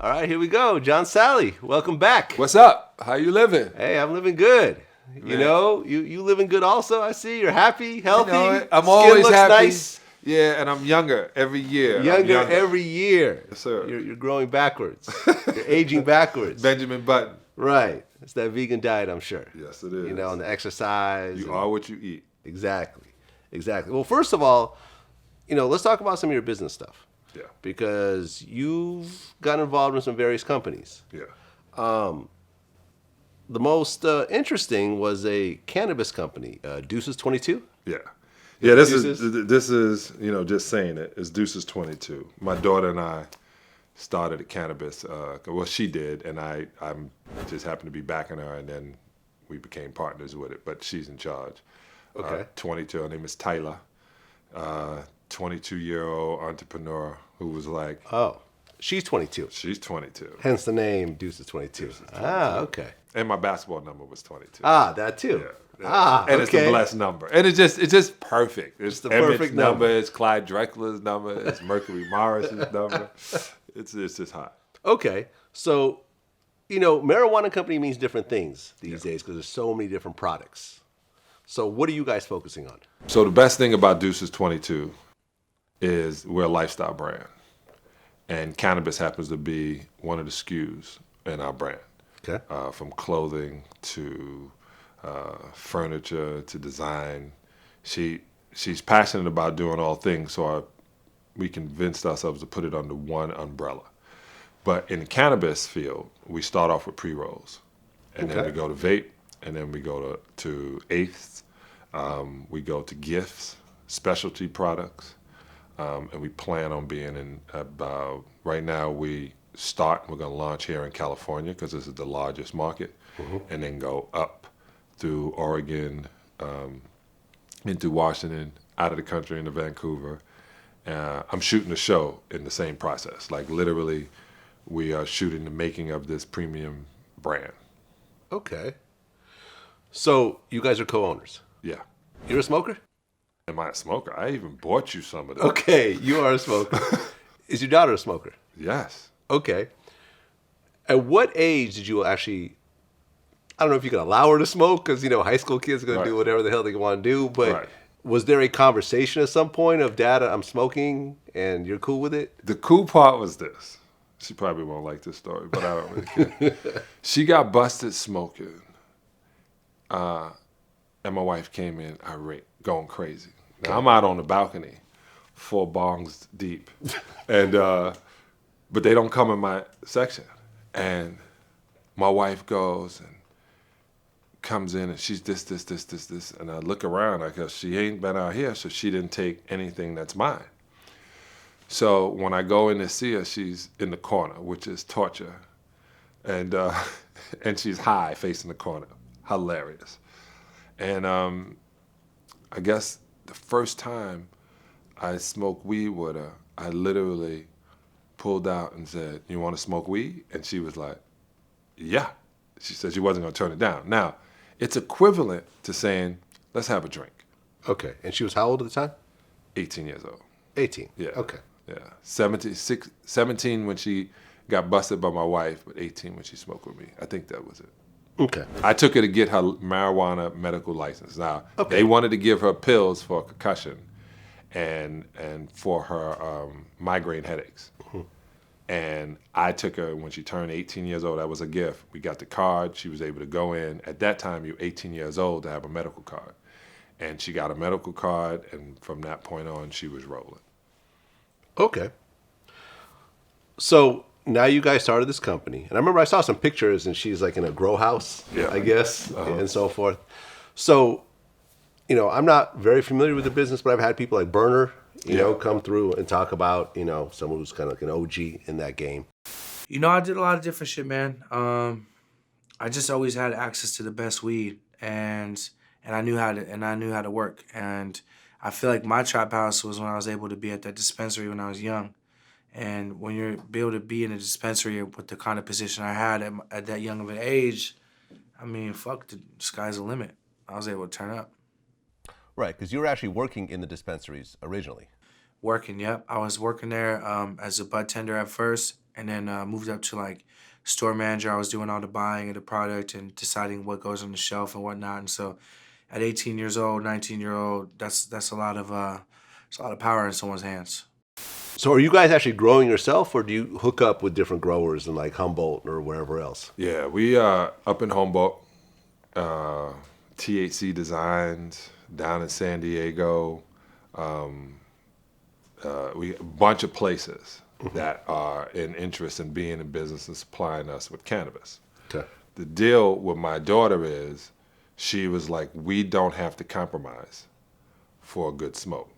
All right, here we go. John Salley, welcome back. What's up? How you living? Hey, I'm living good. Man. You know, you living good also, I see. You're happy, healthy. I'm Skin always looks happy. Nice. Yeah, and I'm younger every year. Younger every year. Yes, sir. You're growing backwards. You're aging backwards. Benjamin Button. Right. It's that vegan diet, I'm sure. Yes, it is. You know, and the exercise. You are what you eat. Exactly. Well, first of all, let's talk about some of your business stuff. Yeah. Because you've got involved in some various companies. Yeah. The most interesting was a cannabis company, Deuces 22. Yeah. Yeah, this Deuces? is just saying it. It's Deuces 22. My daughter and I started a cannabis. Well, she did, and I'm just happened to be backing her, and then we became partners with it. But she's in charge. Okay. 22. Her name is Tyler. 22-year-old entrepreneur who was like, Oh, she's 22. she's 22. Hence the name Deuces 22. Ah, okay. And my basketball number was 22. Ah, that too. Yeah. And it's the blessed number. And it's just perfect. It's the Emmett's perfect number. number. It's Clyde Drexler's number. It's Mercury Morris's number. It's just hot. Okay. So, marijuana company means different things these days because there's so many different products. So what are you guys focusing on? So the best thing about Deuces 22 is we're a lifestyle brand. And cannabis happens to be one of the SKUs in our brand. Okay. From clothing to furniture to design. She's passionate about doing all things, so we convinced ourselves to put it under one umbrella. But in the cannabis field, we start off with pre-rolls. And then we go to vape, and then we go to eighths. We go to gifts, specialty products. And we plan on being in about, right now we're going to launch here in California because this is the largest market, and then go up through Oregon, into Washington, out of the country into Vancouver. I'm shooting a show in the same process. Like literally, we are shooting the making of this premium brand. Okay. So you guys are co-owners. Yeah. You're a smoker? Am I a smoker? I even bought you some of them. Okay, you are a smoker. Is your daughter a smoker? Yes. Okay. At what age did you actually, I don't know if you can allow her to smoke because, high school kids are going to do whatever the hell they want to do, but was there a conversation at some point of, Dad, I'm smoking and you're cool with it? The cool part was this. She probably won't like this story, but I don't really care. She got busted smoking. And my wife came in irate, going crazy. Now, I'm out on the balcony, 4 bongs deep. And but they don't come in my section. And my wife goes and comes in and she's this. And I look around, I go, she ain't been out here, so she didn't take anything that's mine. So when I go in to see her, she's in the corner, which is torture. And and she's high, facing the corner. Hilarious. And I guess the first time I smoked weed with her, I literally pulled out and said, "You want to smoke weed?" And she was like, "Yeah." She said she wasn't going to turn it down. Now, it's equivalent to saying, "Let's have a drink." Okay. And she was how old at the time? 18 years old. 18. Yeah. Okay. Yeah. 17 when she got busted by my wife, but 18 when she smoked with me. I think that was it. Okay. I took her to get her marijuana medical license. Now, they wanted to give her pills for concussion and for her migraine headaches. And I took her when she turned 18 years old. That was a gift. We got the card. She was able to go in. At that time, you're 18 years old to have a medical card. And she got a medical card, and from that point on, she was rolling. Okay. So now you guys started this company. And I remember I saw some pictures and she's like in a grow house, I guess, and so forth. So, I'm not very familiar with the business, but I've had people like Burner, come through and talk about, someone who's kind of like an OG in that game. I did a lot of different shit, man. I just always had access to the best weed and I knew how to work. And I feel like my trap house was when I was able to be at that dispensary when I was young. And when you're able to be in a dispensary with the kind of position I had at that young of an age, I mean, fuck, the sky's the limit. I was able to turn up. Right, because you were actually working in the dispensaries originally. Working, yep. I was working there as a bud tender at first, and then moved up to like store manager. I was doing all the buying of the product and deciding what goes on the shelf and whatnot. And so, at 18 years old, 19-year-old, that's a lot of it's a lot of power in someone's hands. So are you guys actually growing yourself, or do you hook up with different growers in like Humboldt or wherever else? Yeah, we are up in Humboldt, THC Designs down in San Diego. We a bunch of places that are in interest in being in business and supplying us with cannabis. Okay. The deal with my daughter is she was like, we don't have to compromise for a good smoke.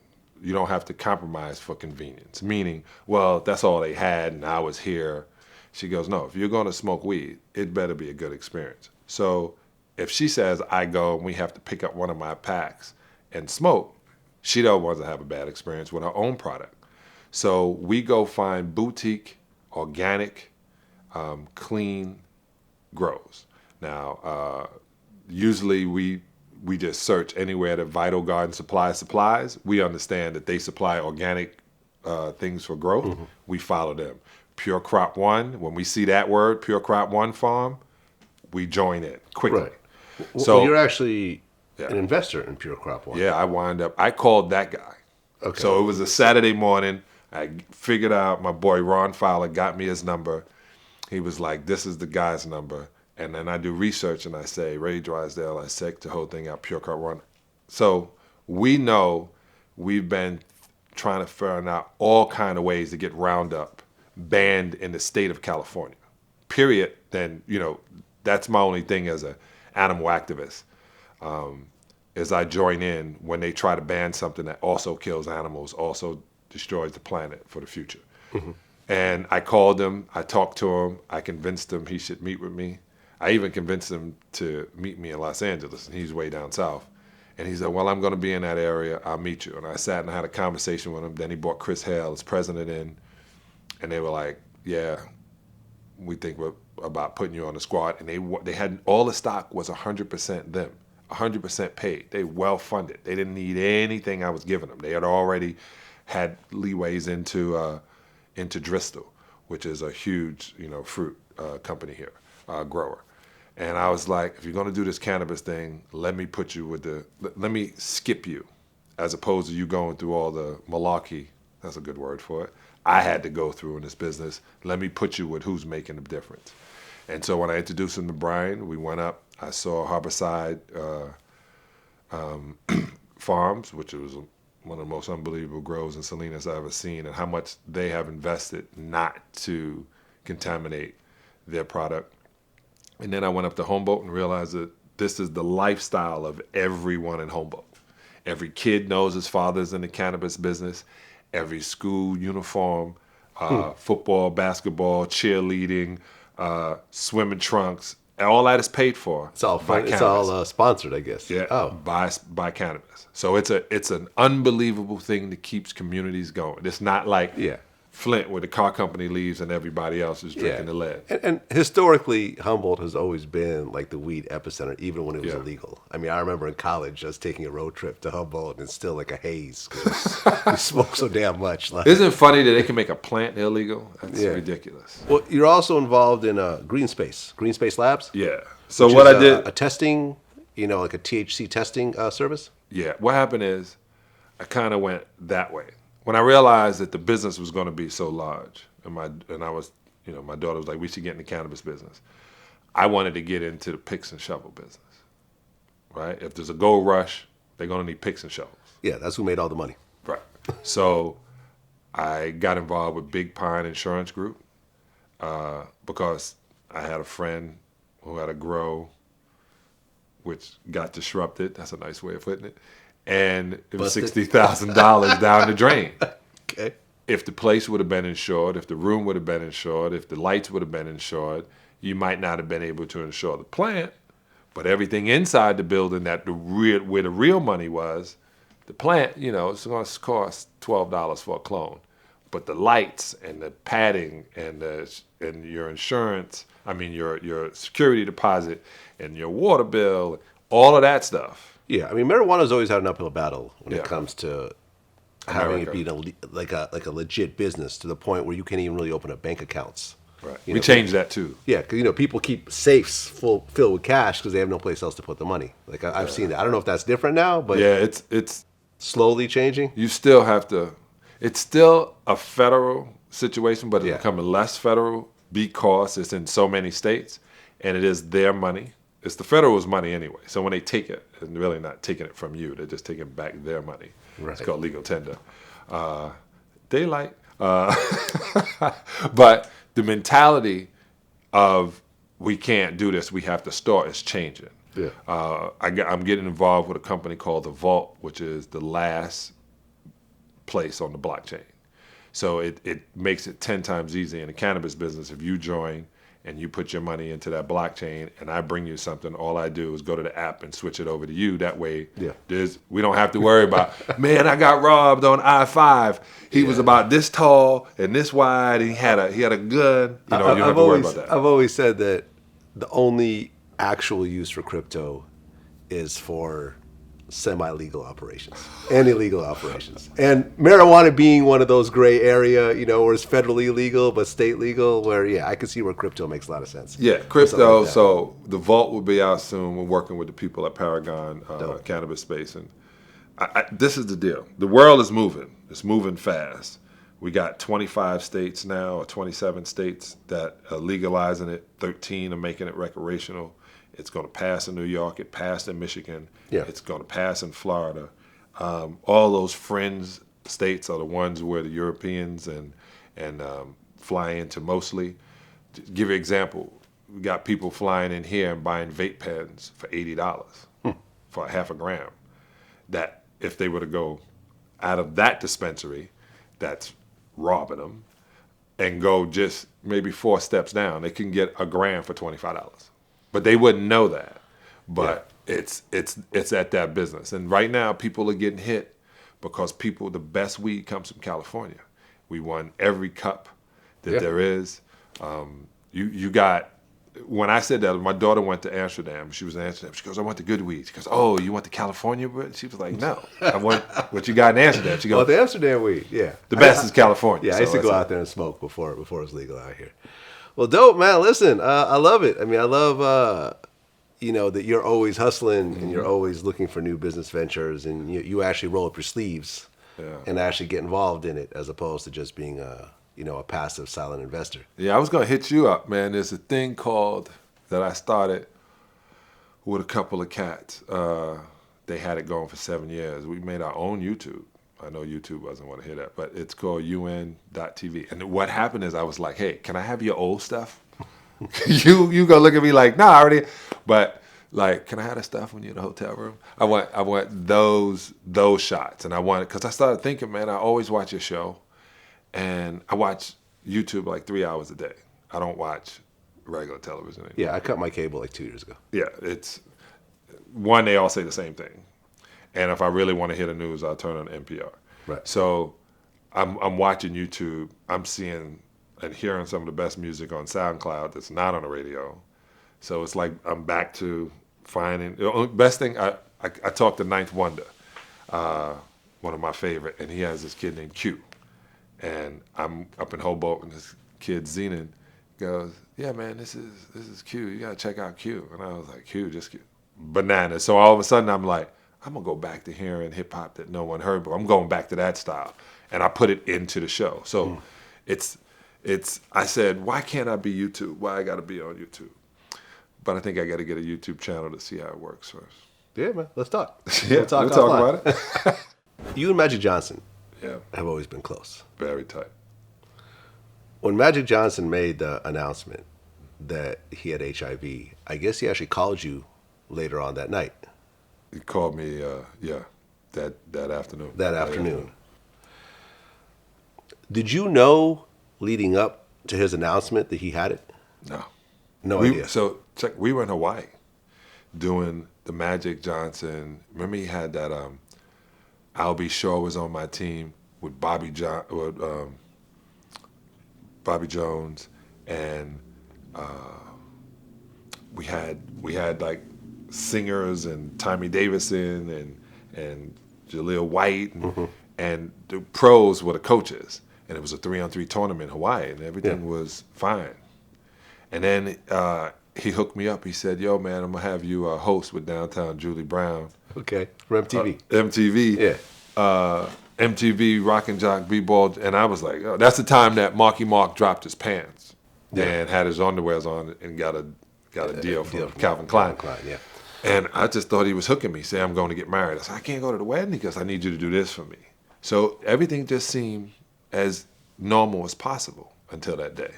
You don't have to compromise for convenience. Meaning, well, that's all they had and I was here. She goes, no, if you're going to smoke weed, it better be a good experience. So if she says I go and we have to pick up one of my packs and smoke, she don't want to have a bad experience with her own product. So we go find boutique, organic, clean grows. Now, usually we just search anywhere that Vital Garden supplies. We understand that they supply organic things for growth. We follow them. Pure Crop One, when we see that word, Pure Crop One Farm, we join in quickly. Right. So Well, you're actually an investor in Pure Crop One. yeah, I called that guy. Okay. So it was a Saturday morning. I figured out my boy Ron Fowler got me his number. He was like, this is the guy's number. And then I do research and I say, Ray Drysdale, I checked the whole thing out, Pure Crop One. So we know we've been trying to figure out all kind of ways to get Roundup banned in the state of California. Period. Then, that's my only thing as an animal activist. Is I join in when they try to ban something that also kills animals, also destroys the planet for the future. And I called him, I talked to him, I convinced him he should meet with me. I even convinced him to meet me in Los Angeles, and he's way down south. And he said, well, I'm going to be in that area, I'll meet you. And I sat and I had a conversation with him. Then he brought Chris Hale, his president, in, and they were like, yeah, we think we're about putting you on the squad. And they had, all the stock was 100% them. 100% paid. They well funded. They didn't need anything I was giving them. They had already had leeways into Driscoll, which is a huge fruit company here, grower. And I was like, if you're going to do this cannabis thing, let me put you with let me skip you, as opposed to you going through all the malarkey. That's a good word for it. I had to go through in this business. Let me put you with who's making the difference. And so when I introduced him to Brian, we went up. I saw Harborside Farms, which was one of the most unbelievable grows in Salinas I've ever seen, and how much they have invested not to contaminate their product. And then I went up to Humboldt and realized that this is the lifestyle of everyone in Humboldt. Every kid knows his father's in the cannabis business. Every school uniform, football, basketball, cheerleading, swimming trunks, all that is paid for. It's all fun. It's all sponsored, I guess. Yeah. Oh. By cannabis. So it's an unbelievable thing that keeps communities going. It's not like Flint, where the car company leaves and everybody else is drinking the lead. And historically, Humboldt has always been like the weed epicenter, even when it was illegal. I mean, I remember in college us taking a road trip to Humboldt, and it's still like a haze because we smoke so damn much. Like, isn't it funny that they can make a plant illegal? That's ridiculous. Well, you're also involved in Green Space Labs. Yeah. So what I did, a testing, like a THC testing service. Yeah. What happened is, I kind of went that way. When I realized that the business was going to be so large, and I was, my daughter was like, we should get in the cannabis business. I wanted to get into the picks and shovel business, right? If there's a gold rush, they're going to need picks and shovels. Yeah, that's who made all the money. Right. So I got involved with Big Pine Insurance Group because I had a friend who had a grow, which got disrupted. That's a nice way of putting it. And it was $60,000 down the drain. Okay. If the place would have been insured, if the room would have been insured, if the lights would have been insured, you might not have been able to insure the plant. But everything inside the building where the real money was, the plant, it's going to cost $12 for a clone. But the lights and the padding and your insurance, your security deposit and your water bill, all of that stuff. Yeah, I mean, marijuana's always had an uphill battle when it comes to having America. it be like a legit business to the point where you can't even really open up bank accounts. Right. You We know, changed that too. Yeah, because people keep safes filled with cash because they have no place else to put the money. Like I've seen that. I don't know if that's different now, but Yeah, it's slowly changing. you still have to. It's still a federal situation, but it's Yeah. becoming less federal because it's in so many states, and it is their money. It's the federal's money anyway. So when they take it, they're really not taking it from you. They're just taking back their money. Right. It's called legal tender. Daylight. But the mentality of we can't do this, we have to start is changing. Yeah. I'm getting involved with a company called The Vault, which is the last place on the blockchain. So it makes it 10 times easier in the cannabis business. If you join and you put your money into that blockchain and I bring you something, all I do is go to the app and switch it over to you. That way, we don't have to worry about, man, I got robbed on I-5. He was about this tall and this wide, and he had a gun. You don't have to worry about that. I've always said that the only actual use for crypto is for semi-legal operations and illegal operations, and marijuana being one of those gray area, where it's federally illegal but state legal, where I can see where crypto makes a lot of sense. Yeah, crypto. Like so the vault will be out soon. We're working with the people at Paragon Cannabis Space, and this is the deal. The world is moving. It's moving fast. We got 25 states now, or 27 states that are legalizing it. 13 are making it recreational. It's going to pass in New York. It passed in Michigan. Yeah. It's going to pass in Florida. All those fringe states are the ones where the Europeans and fly into mostly. To give you an example, we got people flying in here and buying vape pens for $80 for half a gram. That if they were to go out of that dispensary, that's robbing them, and go just maybe 4 steps down, they can get a gram for $25. But they wouldn't know that. But it's at that business. And right now, people are getting hit because the best weed comes from California. We won every cup that there is. You got, when I said that, my daughter went to Amsterdam. She was in Amsterdam. She goes, I want the good weed. She goes, oh, you want the California weed? She was like, no. I want what you got in Amsterdam. She goes, the Amsterdam weed, the best is California. Yeah, I used to go out there and smoke before it was legal out here. Well, dope, man. Listen, I love it. I mean, I love, that you're always hustling and you're always looking for new business ventures, and you actually roll up your sleeves and actually get involved in it, as opposed to just being a passive, silent investor. Yeah, I was going to hit you up, man. There's a thing that I started with a couple of cats. They had it going for 7 years. We made our own YouTube. I know YouTube doesn't want to hear that, but it's called UN.TV. And what happened is I was like, hey, can I have your old stuff? you gonna look at me like, nah, I already. But like, can I have the stuff when you're in the hotel room? I want those shots, and because I started thinking, man, I always watch your show, and I watch YouTube like 3 hours a day. I don't watch regular television anymore. Yeah, I cut my cable like 2 years ago. Yeah, it's one. They all say the same thing. And if I really want to hear the news, I'll turn on NPR. Right. So I'm watching YouTube. I'm seeing and hearing some of the best music on SoundCloud that's not on the radio. So it's like I'm back to finding the only best thing. I talked to Ninth Wonder, one of my favorite, and he has this kid named Q. And I'm up in Hoboken. This kid Zenon goes, yeah, man, this is Q. You gotta check out Q. And I was like, Q, just Q. Bananas. So all of a sudden I'm like, I'm going to go back to hearing hip hop that no one heard, but I'm going back to that style. And I put it into the show. So I said, why can't I be YouTube? Why I got to be on YouTube? But I think I got to get a YouTube channel to see how it works first. Yeah, man. Let's talk. Yeah, we'll talk about it. You and Magic Johnson have always been close. Very tight. When Magic Johnson made the announcement that he had HIV, I guess he actually called you later on that night. He called me, that afternoon. That afternoon. Did you know leading up to his announcement that he had it? No. No idea. So we were in Hawaii doing the Magic Johnson. Remember he had that Albie Shaw was on my team with Bobby Jones, and we had like singers and Tommy Davidson and Jaleel White and the pros were the coaches, and it was a 3-on-3 tournament in Hawaii, and everything was fine. And then he hooked me up. He said, "Yo, man, I'm gonna have you host with Downtown Julie Brown." Okay, from MTV. MTV. Yeah. MTV Rock and Jock B-Ball, and I was like, oh, that's the time that Marky Mark dropped his pants and had his underwears on and got a deal from Calvin Klein. Yeah. And I just thought he was hooking me, saying I'm going to get married. I said, I can't go to the wedding because I need you to do this for me. So everything just seemed as normal as possible until that day.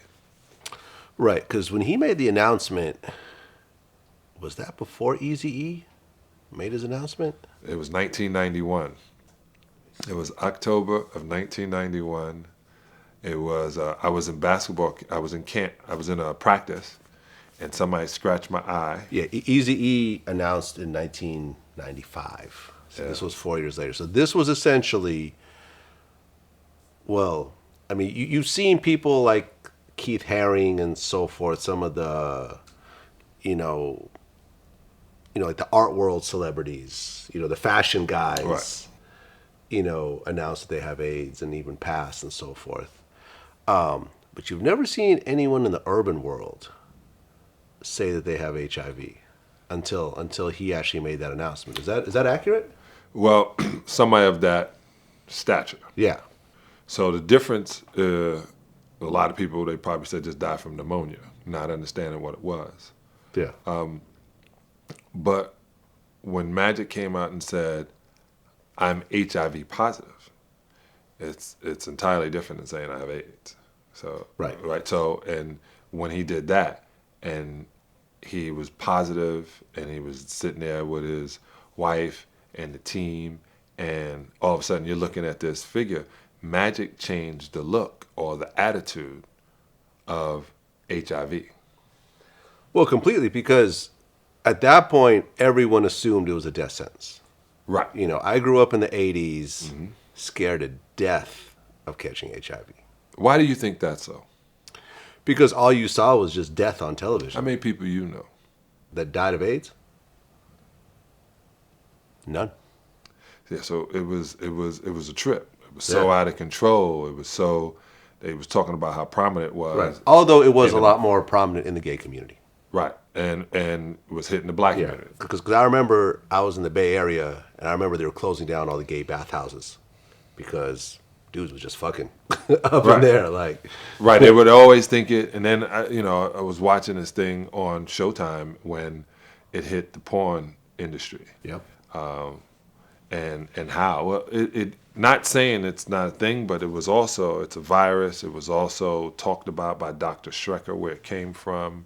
Right, because when he made the announcement, was that before Eazy-E made his announcement? It was 1991. It was October of 1991. It was I was in basketball. I was in camp. I was in a practice, and somebody scratched my eye. Yeah, Eazy-E announced in 1995. So this was 4 years later. So this was essentially, well, I mean, you've seen people like Keith Haring and so forth, some of the, like the art world celebrities, the fashion guys, Right. Announce that they have AIDS and even pass and so forth. But you've never seen anyone in the urban world say that they have HIV until he actually made that announcement. Is that accurate? Well, somebody of that stature. Yeah. So the difference, a lot of people, they probably said just died from pneumonia, not understanding what it was. Yeah. But when Magic came out and said, I'm HIV positive, it's entirely different than saying I have AIDS. So right. So and when he did that, and he was positive, and he was sitting there with his wife and the team, and all of a sudden you're looking at this figure. Magic changed the look or the attitude of HIV. Well, completely, because at that point everyone assumed it was a death sentence. Right. I grew up in the 80s, scared to death of catching HIV. Why do you think that's so? Because all you saw was just death on television. How many people you know that died of AIDS? None. Yeah, so it was a trip. It was so out of control. It was so, they was talking about how prominent it was. Right. Although it was a lot more prominent in the gay community. Right, and was hitting the black community. Because I remember I was in the Bay Area, and I remember they were closing down all the gay bathhouses because dudes was just fucking up in there, like. Right, they would always think it, and then I was watching this thing on Showtime when it hit the porn industry. Yep. And how it not saying it's not a thing, but it's a virus. It was also talked about by Dr. Schrecker where it came from.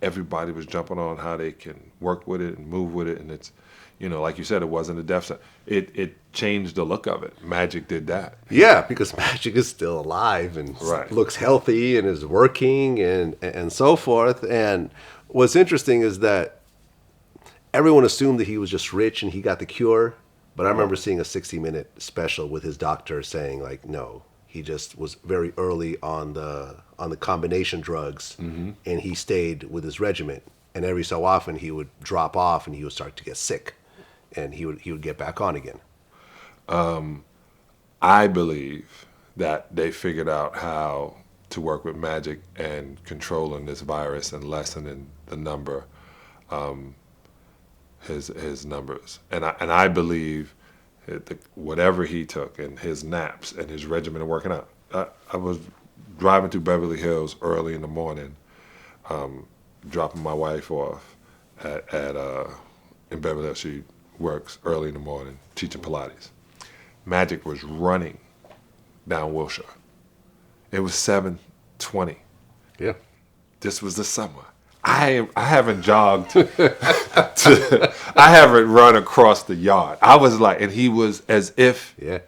Everybody was jumping on how they can work with it and move with it, and it's, like you said, it wasn't a death sentence. It changed the look of it. Magic did that. Yeah, because Magic is still alive and looks healthy and is working and so forth. And what's interesting is that everyone assumed that he was just rich and he got the cure. But I remember seeing a 60-minute special with his doctor saying, like, no, he just was very early on the combination drugs, and he stayed with his regimen. And every so often he would drop off and he would start to get sick, and he would get back on again. I believe that they figured out how to work with Magic and controlling this virus and lessening the number, his numbers. And I believe that whatever he took and his naps and his regimen of working out. I was driving through Beverly Hills early in the morning, dropping my wife off in Beverly Hills. She works early in the morning teaching Pilates. Magic was running down Wilshire. It was 7:20. Yeah. This was the summer. I haven't jogged. I haven't run across the yard. I was like, and he was as if. Yeah.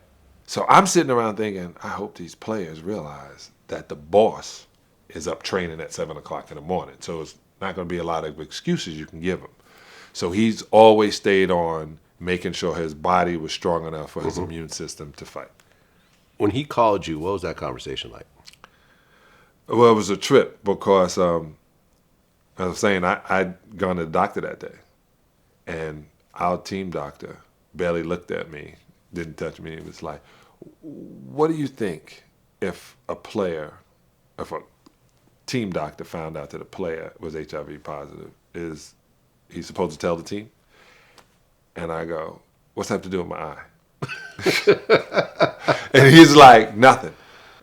So I'm sitting around thinking, I hope these players realize that the boss is up training at 7 o'clock in the morning. So it's not going to be a lot of excuses you can give him. So he's always stayed on making sure his body was strong enough for his immune system to fight. When he called you, what was that conversation like? Well, it was a trip because I was saying I'd gone to the doctor that day, and our team doctor barely looked at me didn't touch me. It was like, what do you think if a team doctor found out that a player was HIV positive? Is he supposed to tell the team? And I go, what's that have to do with my eye? And he's like, nothing.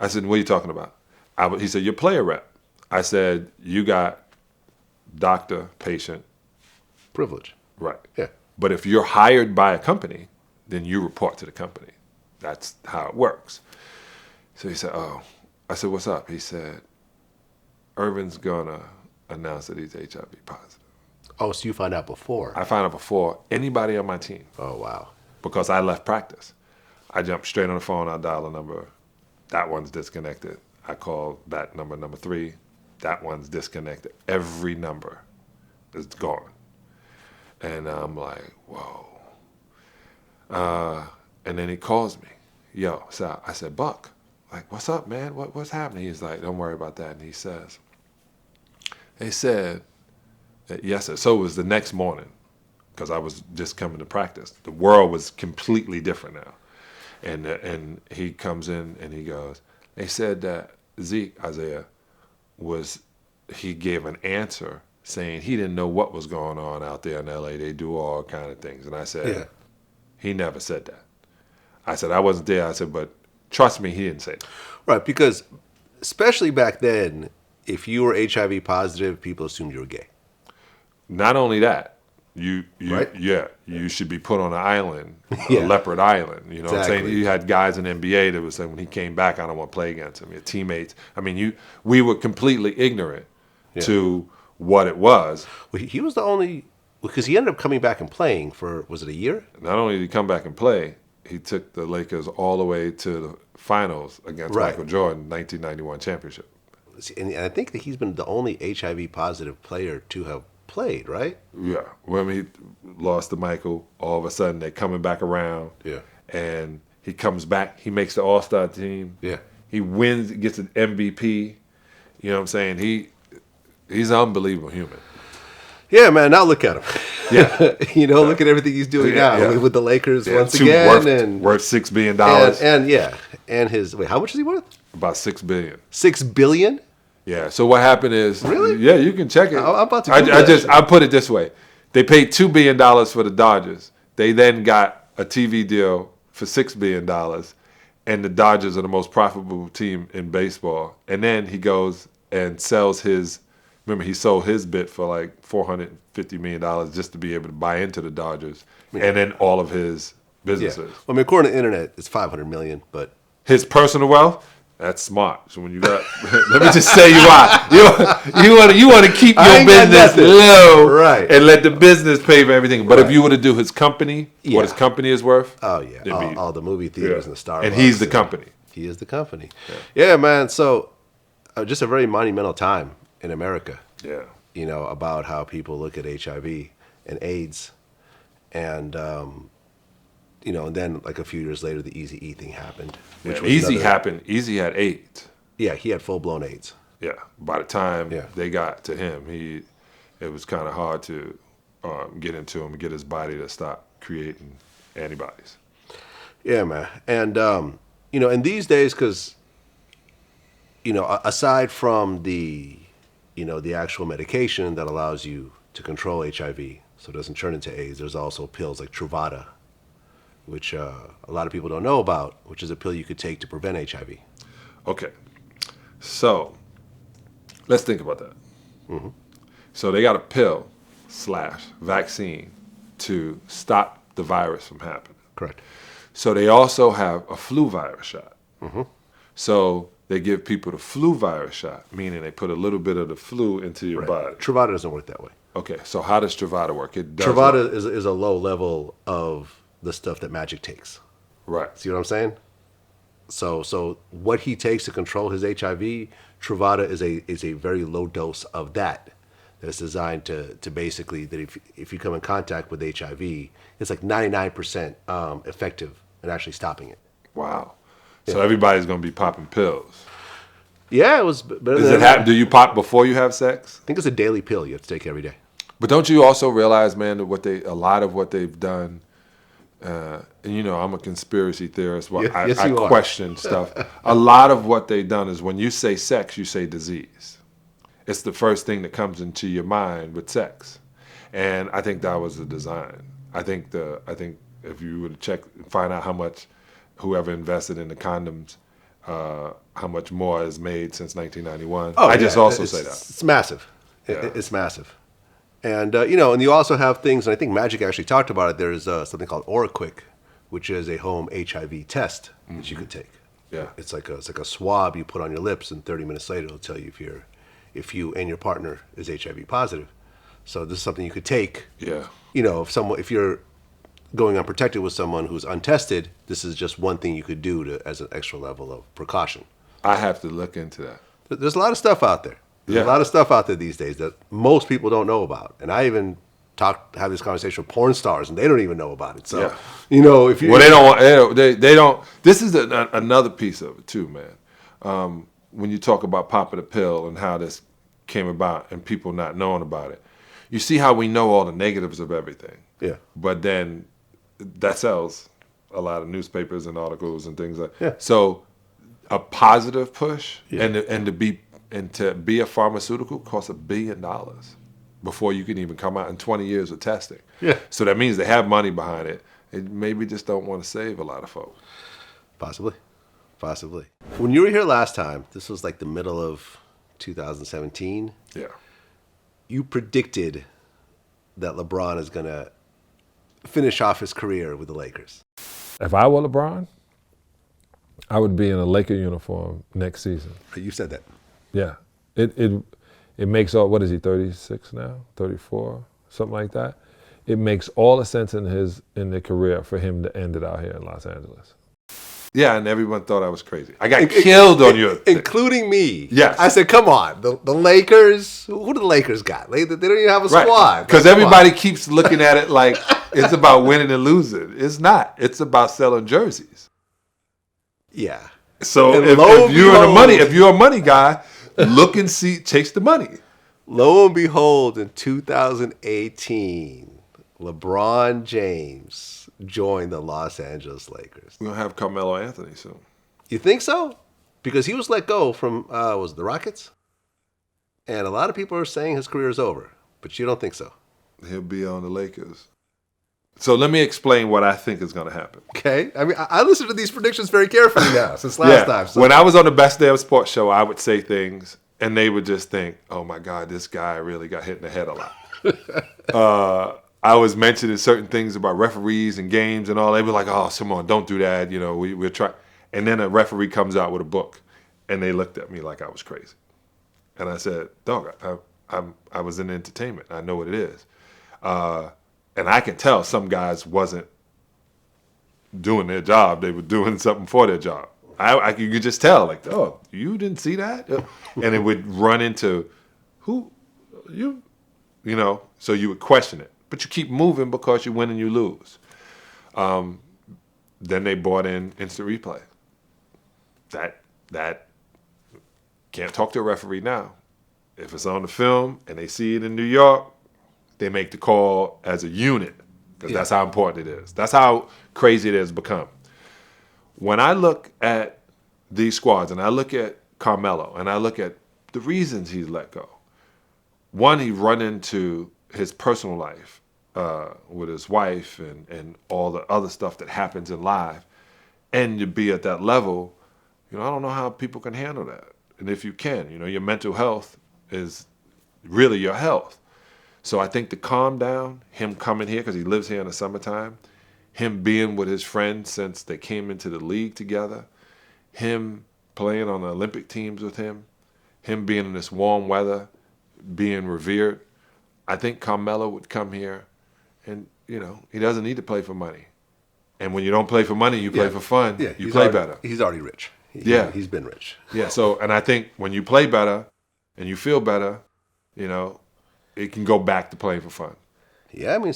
I said, what are you talking about? He said, your player rep. I said, you got doctor, patient. Privilege. Right. Yeah. But if you're hired by a company, then you report to the company. That's how it works. So he said, oh. I said, what's up? He said, Irvin's going to announce that he's HIV positive. Oh, so you find out before? I found out before anybody on my team. Oh, wow. Because I left practice. I jumped straight on the phone. I dial a number. That one's disconnected. I call that number 3. That one's disconnected. Every number is gone. And I'm like, whoa. And then he calls me. Yo, Sal. I said, Buck, like, what's up, man? What's happening? He's like, don't worry about that. And he says, they said that yes, sir. So it was the next morning, because I was just coming to practice. The world was completely different now. And he comes in and he goes, they said that Isaiah, he gave an answer saying he didn't know what was going on out there in L.A. They do all kind of things. And I said, Yeah. He never said that. I said, I wasn't there. I said, but trust me, he didn't say that. Right, because especially back then, if you were HIV positive, people assumed you were gay. Not only that, you Right? you should be put on an island, Yeah. a leopard island. You know what I'm saying? Exactly. You had guys in the NBA that was saying when he came back, I don't want to play against him. Your teammates. I mean, we were completely ignorant to what it was. Well, he was the only, because he ended up coming back and playing for, was it a year? Not only did he come back and play, he took the Lakers all the way to the finals against Right. Michael Jordan, 1991 championship. And I think that he's been the only HIV positive player to have played, right? Yeah. When he lost to Michael, all of a sudden they're coming back around. Yeah. And he comes back. He makes the All-Star team. Yeah. He wins, gets an MVP. You know what I'm saying? He's an unbelievable human. Yeah, man. Now look at him. Yeah. Look at everything he's doing Yeah, now yeah. with the Lakers Yeah, once again, worth $6 billion. and his how much is he worth? About $6 billion. $6 billion. Yeah. So what happened is, Really? Yeah, you can check it. I'm about to Google that. I put it this way: they paid $2 billion for the Dodgers. They then got a TV deal for $6 billion, and the Dodgers are the most profitable team in baseball. And then he goes and sells his. Remember, he sold his bit for like $450 million just to be able to buy into the Dodgers, and then all of his Yeah. businesses. Well, I mean, according to the internet, it's 500 million, but His personal wealth. That's smart. So when you got, let me just say you why you want to keep I your ain't got business nothing. low, Right. and let the business pay for everything. But if Right. you were to do his company, Yeah. what his company is worth, oh yeah, it'd be- all the movie theaters and the Starbucks, and he's the company. He is the company. Yeah, man. So, just a very monumental time in America. Yeah, About how people look at HIV and AIDS, and and then like a few years later, the Eazy-E thing happened, which was Easy another- happened. Easy had AIDS. Yeah, he had full blown AIDS. Yeah. By the time Yeah. they got to him, it was kind of hard to get into him and get his body to stop creating antibodies. Yeah, man. And in these days, because aside from the the actual medication that allows you to control HIV so it doesn't turn into AIDS, there's also pills like Truvada, which a lot of people don't know about, which is a pill you could take to prevent HIV. Okay, so let's think about that. Mm-hmm. So they got a pill / vaccine to stop the virus from happening. Correct. So they also have a flu virus shot. Mm-hmm. So they give people the flu virus shot, meaning they put a little bit of the flu into your body. Truvada doesn't work that way. Okay, so how does Truvada work? It does Truvada work. is a low level of the stuff that Magic takes. Right. See what I'm saying? So what he takes to control his HIV, Truvada is a very low dose of that. That's designed to basically that if you come in contact with HIV, it's like 99% effective in actually stopping it. Wow. So everybody's going to be popping pills. Yeah, it was better Does than it happen? Do you pop before you have sex? I think it's a daily pill you have to take every day. But don't you also realize, man, that a lot of what they've done and you know I'm a conspiracy theorist. Well, Yes, I you are. question stuff. A lot of what they've done is when you say sex, you say disease. It's the first thing that comes into your mind with sex, and I think that was the design. I think if you were to check and find out how much whoever invested in the condoms, how much more is made since 1991. Oh, I just yeah, also say that. It's massive. Yeah. It's massive. And, you know, and you also have things, and I think Magic actually talked about it. There's something called OraQuick, which is a home HIV test that you could take. Yeah. It's like a swab you put on your lips, and 30 minutes later it'll tell you if you and your partner is HIV positive. So this is something you could take. Yeah. You know, if you're going unprotected with someone who's untested, this is just one thing you could do as an extra level of precaution. I have to look into that. There's a lot of stuff out there. There's a lot of stuff out there these days that most people don't know about. And I even have this conversation with porn stars, and they don't even know about it. So, you know, if you... Well, they don't. They don't. This is another piece of it, too, man. When you talk about popping a pill and how this came about and people not knowing about it, you see how we know all the negatives of everything. Yeah. But then that sells a lot of newspapers and articles and things like that. Yeah. So a positive push and to be a pharmaceutical costs $1 billion before you can even come out in 20 years of testing. Yeah. So that means they have money behind it. They maybe just don't want to save a lot of folks. Possibly. When you were here last time, this was like the middle of 2017. Yeah. You predicted that LeBron is going to finish off his career with the Lakers. If I were LeBron, I would be in a Laker uniform next season. You said that. Yeah. It makes all, what is he, 36 now? 34? Something like that. It makes all the sense in the career for him to end it out here in Los Angeles. Yeah, and everyone thought I was crazy. I got killed on your thing. Including me. Yes. I said, come on. The Lakers, who do the Lakers got? They don't even have a squad. Because everybody keeps looking at it like it's about winning and losing. It's not. It's about selling jerseys. Yeah. So And if you're a money guy, look and see, chase the money. Lo and behold, in 2018, LeBron James joined the Los Angeles Lakers. We're going to have Carmelo Anthony soon. You think so? Because he was let go from, was it the Rockets? And a lot of people are saying his career is over, but you don't think so. He'll be on the Lakers. So let me explain what I think is going to happen. Okay. I mean, I listened to these predictions very carefully now since last time. So. When I was on the Best Damn Sports Show, I would say things, and they would just think, oh, my God, this guy really got hit in the head a lot. I was mentioning certain things about referees and games and all. They were like, oh, come on, don't do that. You know, we'll try. And then a referee comes out with a book, and they looked at me like I was crazy. And I said, dog, I was in entertainment. I know what it is. And I can tell some guys wasn't doing their job. They were doing something for their job. You could just tell, like, oh, you didn't see that? And it would run into, who? You know, so you would question it. But you keep moving because you win and you lose. Then they brought in instant replay. That can't talk to a referee now. If it's on the film and they see it in New York, they make the call as a unit because that's how important it is. That's how crazy it has become. When I look at these squads and I look at Carmelo and I look at the reasons he's let go, one, he run into his personal life with his wife and all the other stuff that happens in life, and to be at that level, you know, I don't know how people can handle that. And if you can, you know, your mental health is really your health. So I think to calm down, him coming here, because he lives here in the summertime, him being with his friends since they came into the league together, him playing on the Olympic teams with him being in this warm weather, being revered, I think Carmelo would come here and, you know, he doesn't need to play for money. And when you don't play for money, you play for fun. Yeah, you play better. He's already rich. He's been rich. Yeah, so, and I think when you play better and you feel better, you know, it can go back to playing for fun. Yeah, I mean,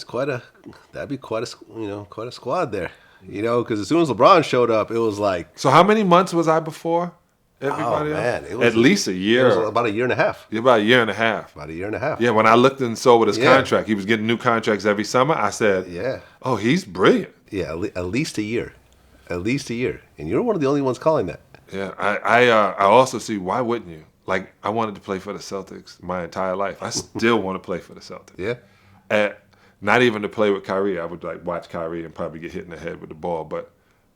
that'd be quite a squad there. You know, because as soon as LeBron showed up, it was like. So how many months was I before? everybody man. else. At least a year. It was about a year and a half. About a year and a half. About a year and a half. Yeah, when I looked and saw with his contract, he was getting new contracts every summer. I said, oh, he's brilliant. Yeah, at least a year. At least a year. And you're one of the only ones calling that. Yeah, I also see, why wouldn't you? Like, I wanted to play for the Celtics my entire life. I still want to play for the Celtics. Yeah. Not even to play with Kyrie. I would like watch Kyrie and probably get hit in the head with the ball. But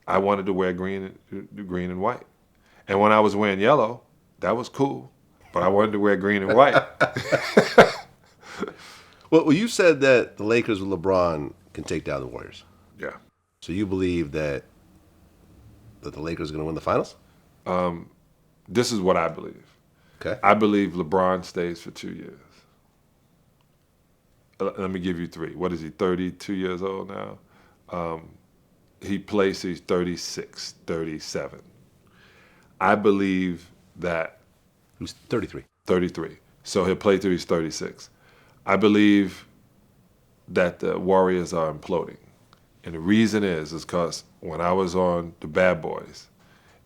I wanted to wear green and white. And when I was wearing yellow, that was cool. But I wanted to wear green and white. Well, you said that the Lakers with LeBron can take down the Warriors. Yeah. So you believe that the Lakers are going to win the finals? This is what I believe. Okay. I believe LeBron stays for 2 years. Let me give you 3. What is he, 32 years old now? He plays, he's 36, 37. I believe that... Who's 33? 33. So he'll play till he's 36. I believe that the Warriors are imploding. And the reason is because when I was on the Bad Boys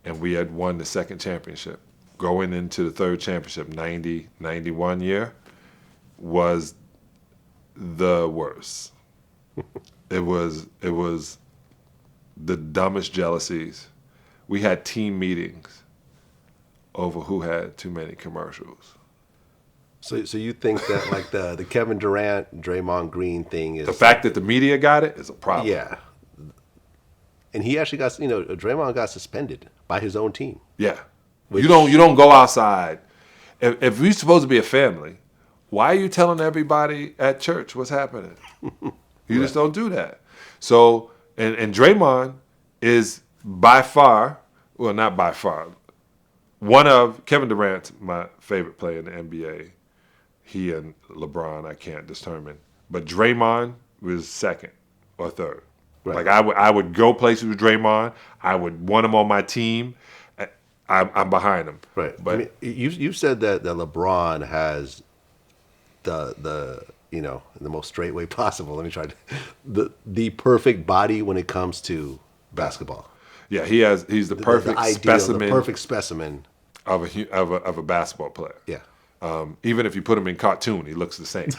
and we had won the second championship, going into the third championship, 90, 91 year, was the worst. It was the dumbest jealousies. We had team meetings over who had too many commercials. So you think that like the Kevin Durant, Draymond Green thing is... The fact that the media got it is a problem. Yeah. And he actually got, Draymond got suspended by his own team. Yeah. You don't go outside. If we're supposed to be a family, why are you telling everybody at church what's happening? You just don't do that. So, and Draymond is by far, well, not by far, one of Kevin Durant's my favorite player in the NBA. He and LeBron, I can't determine. But Draymond was second or third. Right. Like I would go places with Draymond. I would want him on my team. I'm behind him. Right. But I mean, you said that LeBron has the in the most straight way possible. Let me try the perfect body when it comes to basketball. Yeah, he's the perfect specimen. The perfect specimen of a basketball player. Yeah. Even if you put him in cartoon, he looks the same.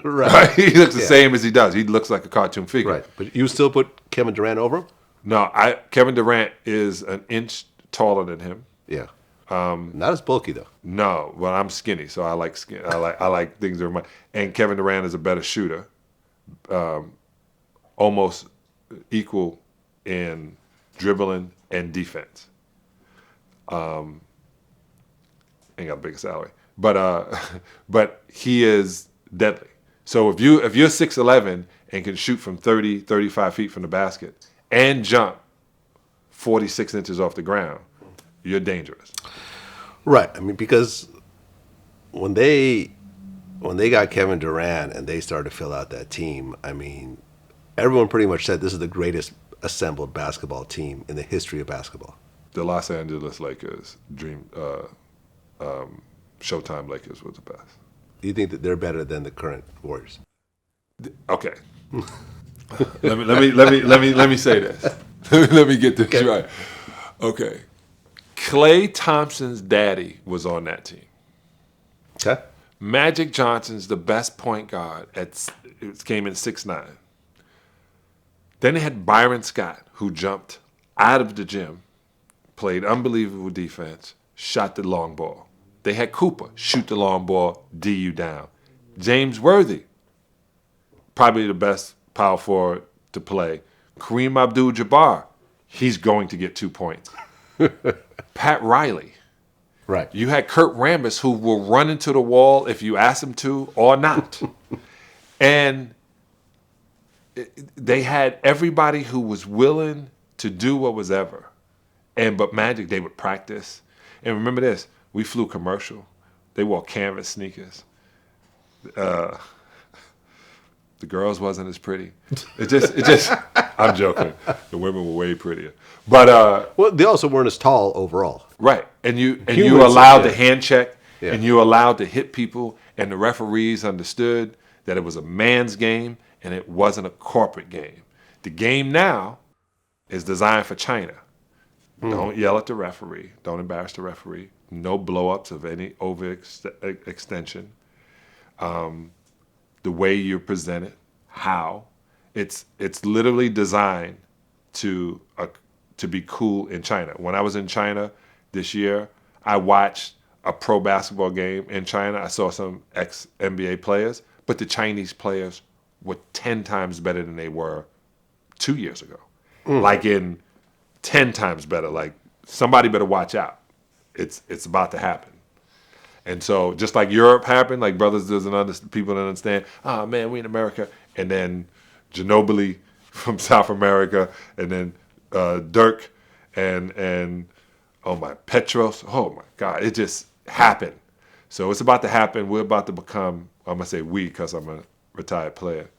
Right. He looks the same as he does. He looks like a cartoon figure. Right. But you still put Kevin Durant over him? No, Kevin Durant is an inch taller than him. Yeah. Not as bulky though. No, well, I'm skinny, so I like skin. I like things that are my. And Kevin Durant is a better shooter, almost equal in dribbling and defense. Ain't got a big salary, but he is deadly. So if you're 6'11" and can shoot from 30, 35 feet from the basket and jump 46 inches off the ground, you're dangerous. Right. I mean, because when they got Kevin Durant and they started to fill out that team, I mean, everyone pretty much said this is the greatest assembled basketball team in the history of basketball. The Los Angeles Lakers, Showtime Lakers was the best. Do you think that they're better than the current Warriors? Okay. let me say this. Let me get this right. Okay. Klay Thompson's daddy was on that team. Okay. Magic Johnson's the best point guard. Came in 6'9". Then they had Byron Scott, who jumped out of the gym, played unbelievable defense, shot the long ball. They had Cooper, shoot the long ball, D you down. James Worthy, probably the best power forward to play. Kareem Abdul-Jabbar, he's going to get 2 points. Pat Riley. Right. You had Kurt Rambis, who will run into the wall if you ask him to or not. And they had everybody who was willing to do what was ever. But Magic, they would practice. And remember this, we flew commercial. They wore canvas sneakers. The girls wasn't as pretty. It just I'm joking. The women were way prettier. But well, they also weren't as tall overall. Right. And you Humans, allowed the hand check, Yeah. and you allowed to hit people, and the referees understood that it was a man's game and it wasn't a corporate game. The game now is designed for China. Don't yell at the referee. Don't embarrass the referee. No blow-ups of any overextension. The way you're presented, how. It's literally designed to be cool in China. When I was in China this year, I watched a pro basketball game in China. I saw some ex-NBA players, but the Chinese players were 10 times better than they were 2 years ago. Like in 10 times better. Like somebody better watch out. It's about to happen. And so just like Europe happened, like brothers people don't understand, oh man, we in America. And then Ginobili from South America, and then Dirk and oh my, Petros. Oh my God, it just happened. So it's about to happen. We're about to become, I'm going to say we because I'm a retired player.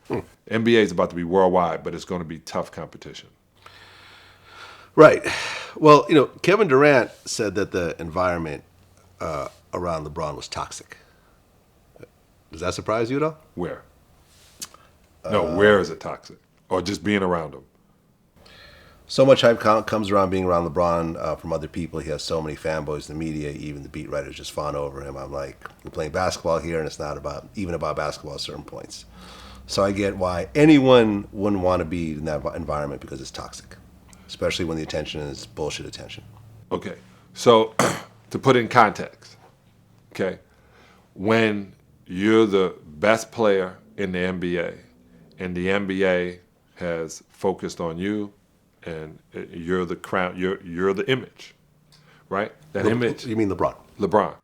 NBA is about to be worldwide, but it's going to be tough competition. Right. Well, Kevin Durant said that the environment around LeBron was toxic. Does that surprise you at all? Where? No, where is it toxic? Or just being around him? So much hype comes around being around LeBron from other people. He has so many fanboys, the media, even the beat writers just fawn over him. I'm like, we're playing basketball here, and it's not even about basketball at certain points. So I get why anyone wouldn't want to be in that environment because it's toxic, especially when the attention is bullshit attention. Okay, so to put in context, okay, when you're the best player in the NBA and the NBA has focused on you and you're the crown, you're the image, right? That image. You mean LeBron? LeBron.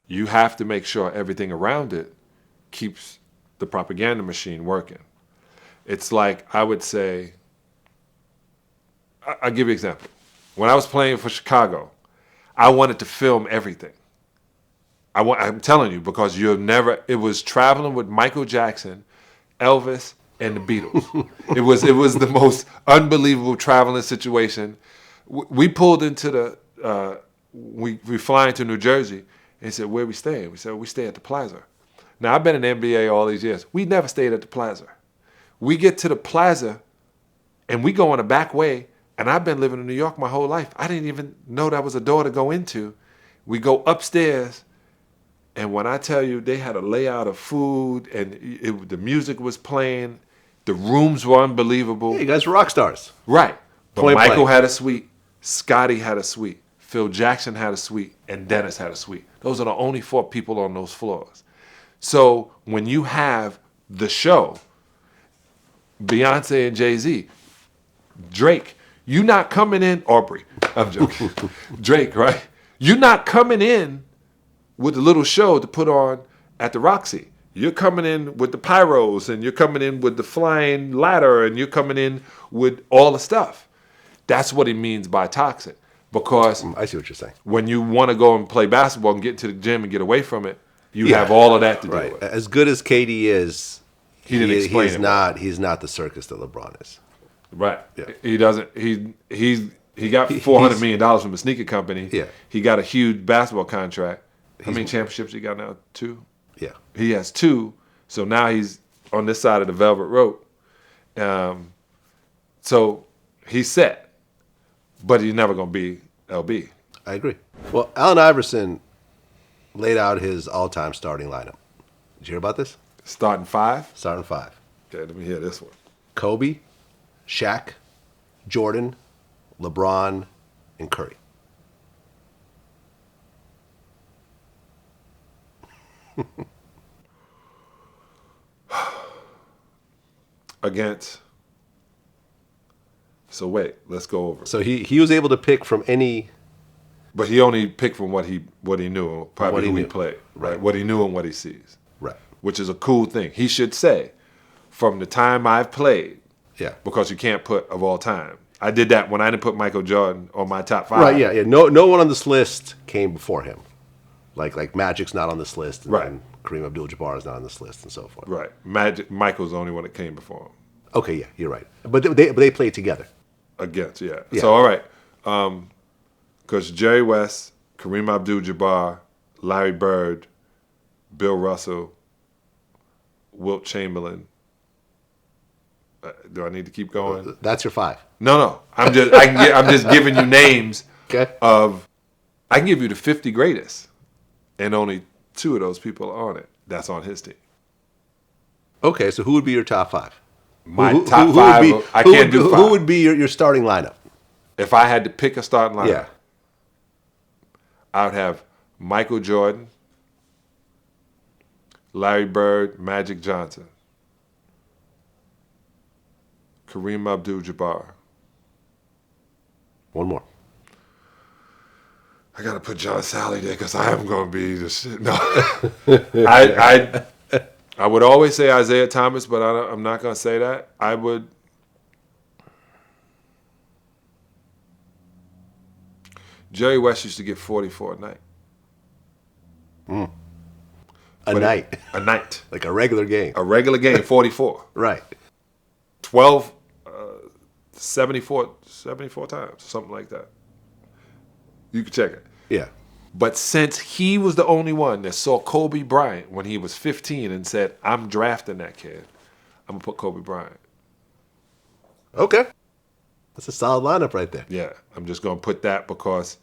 You have to make sure everything around it keeps the propaganda machine working. It's like, I would say, I'll give you an example. When I was playing for Chicago, I wanted to film everything. I'm telling you, because it was traveling with Michael Jackson, Elvis, and the Beatles. It was the most unbelievable traveling situation. We pulled into we fly into New Jersey, and he said, where we staying? We said, we stay at the Plaza. Now, I've been in the NBA all these years. We never stayed at the Plaza. We get to the Plaza, and we go in a back way, and I've been living in New York my whole life. I didn't even know that was a door to go into. We go upstairs, and when I tell you they had a layout of food, and the music was playing, the rooms were unbelievable. Yeah, you guys were rock stars. Right. But Point Michael blank. had a suite, Scottie had a suite, Phil Jackson had a suite, and Dennis had a suite. Those are the only 4 people on those floors. So when you have the show, Beyonce and Jay-Z, Drake, you not coming in, Aubrey, I'm joking, Drake, right? You're not coming in with a little show to put on at the Roxy. You're coming in with the pyros, and you're coming in with the flying ladder, and you're coming in with all the stuff. That's what he means by toxic. Because I see what you're saying. when you want to go and play basketball and get into the gym and get away from it, you have all of that to deal with. As good as KD is, He didn't explain it well. He's not the circus that LeBron is. Right. Yeah. He doesn't. He got $400 million from a sneaker company. Yeah. He got a huge basketball contract. How many championships he got now? 2. Yeah. He has 2. So now he's on this side of the velvet rope. So he's set, but he's never going to be LB. I agree. Well, Allen Iverson laid out his all-time starting lineup. Did you hear about this? Starting 5. Starting 5. Okay, let me hear this one. Kobe, Shaq, Jordan, LeBron, and Curry. Against. So wait, let's go over. So he was able to pick from any. But he only picked from what he knew, probably What he who he knew. played, right? Right. What he knew and what he sees, Right. which is a cool thing. He should say, from the time I've played, Yeah. because you can't put of all time. I did that when I didn't put Michael Jordan on my top 5. Right. Yeah. No one on this list came before him. Like Magic's not on this list, and Right. then Kareem Abdul-Jabbar is not on this list, and so forth. Right. Michael's the only one that came before him. Okay. Yeah. You're right. But they played together. Against, yeah. Yeah. So, all right. Because Jerry West, Kareem Abdul-Jabbar, Larry Bird, Bill Russell, Wilt Chamberlain. Do I need to keep going? That's your 5. No. I'm just giving you names Okay. I can give you the 50 greatest, and only 2 of those people are on it. That's on his team. Okay, so who would be your top 5? My Who- top who 5, would be- I who can't would- do 5. Who would be your starting lineup? If I had to pick a starting lineup, Yeah. I would have Michael Jordan, Larry Bird, Magic Johnson, Kareem Abdul-Jabbar. One more. I gotta put John Salley there because I am gonna be the shit. No, I would always say Isaiah Thomas, but I'm not gonna say that. I would. Jerry West used to get 44 a night. A night. A night. Like a regular game. A regular game, 44. Right. 12, 74 times, something like that. You can check it. Yeah. But since he was the only one that saw Kobe Bryant when he was 15 and said, I'm drafting that kid, I'm going to put Kobe Bryant. Okay. That's a solid lineup right there. Yeah, I'm just going to put that because,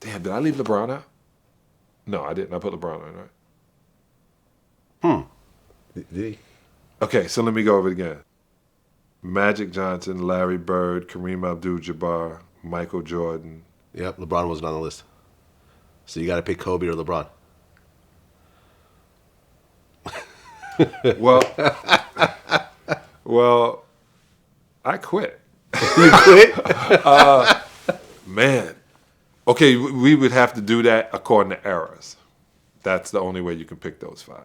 damn, did I leave LeBron out? No, I didn't. I put LeBron on, right? Did he? Okay, so let me go over it again. Magic Johnson, Larry Bird, Kareem Abdul-Jabbar, Michael Jordan. Yep, LeBron wasn't on the list. So you got to pick Kobe or LeBron. Well, I quit. You quit? Man. Okay, we would have to do that according to eras. That's the only way you can pick those 5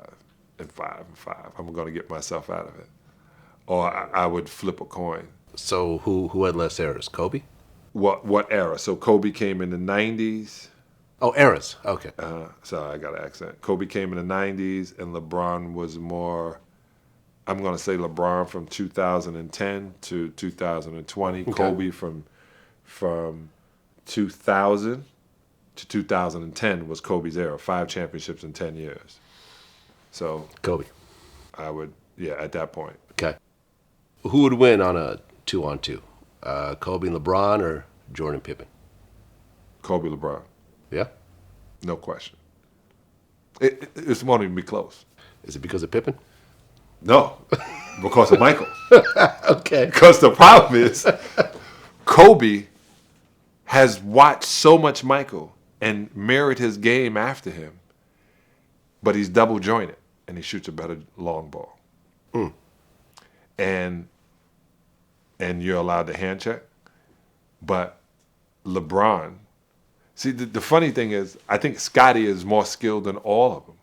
and 5 and 5. I'm going to get myself out of it. Or I would flip a coin. So who had less errors? Kobe? What era? So Kobe came in the 90s. Oh, eras. Okay. Sorry, I got an accent. Kobe came in the 90s, and LeBron was more, I'm going to say LeBron from 2010 to 2020. Okay. Kobe from 2000 to 2010 was Kobe's era. 5 championships in 10 years. So Kobe. I would, at that point. Okay. Who would win on a 2-on-2? Kobe and LeBron or Jordan and Pippen? Kobe, LeBron. Yeah? No question. It's won't even be close. Is it because of Pippen? No, because of Michael. Okay. Because the problem is, Kobe has watched so much Michael and mirrored his game after him, but he's double jointed and he shoots a better long ball. And you're allowed to hand check. But LeBron, see, the funny thing is, I think Scottie is more skilled than all of them.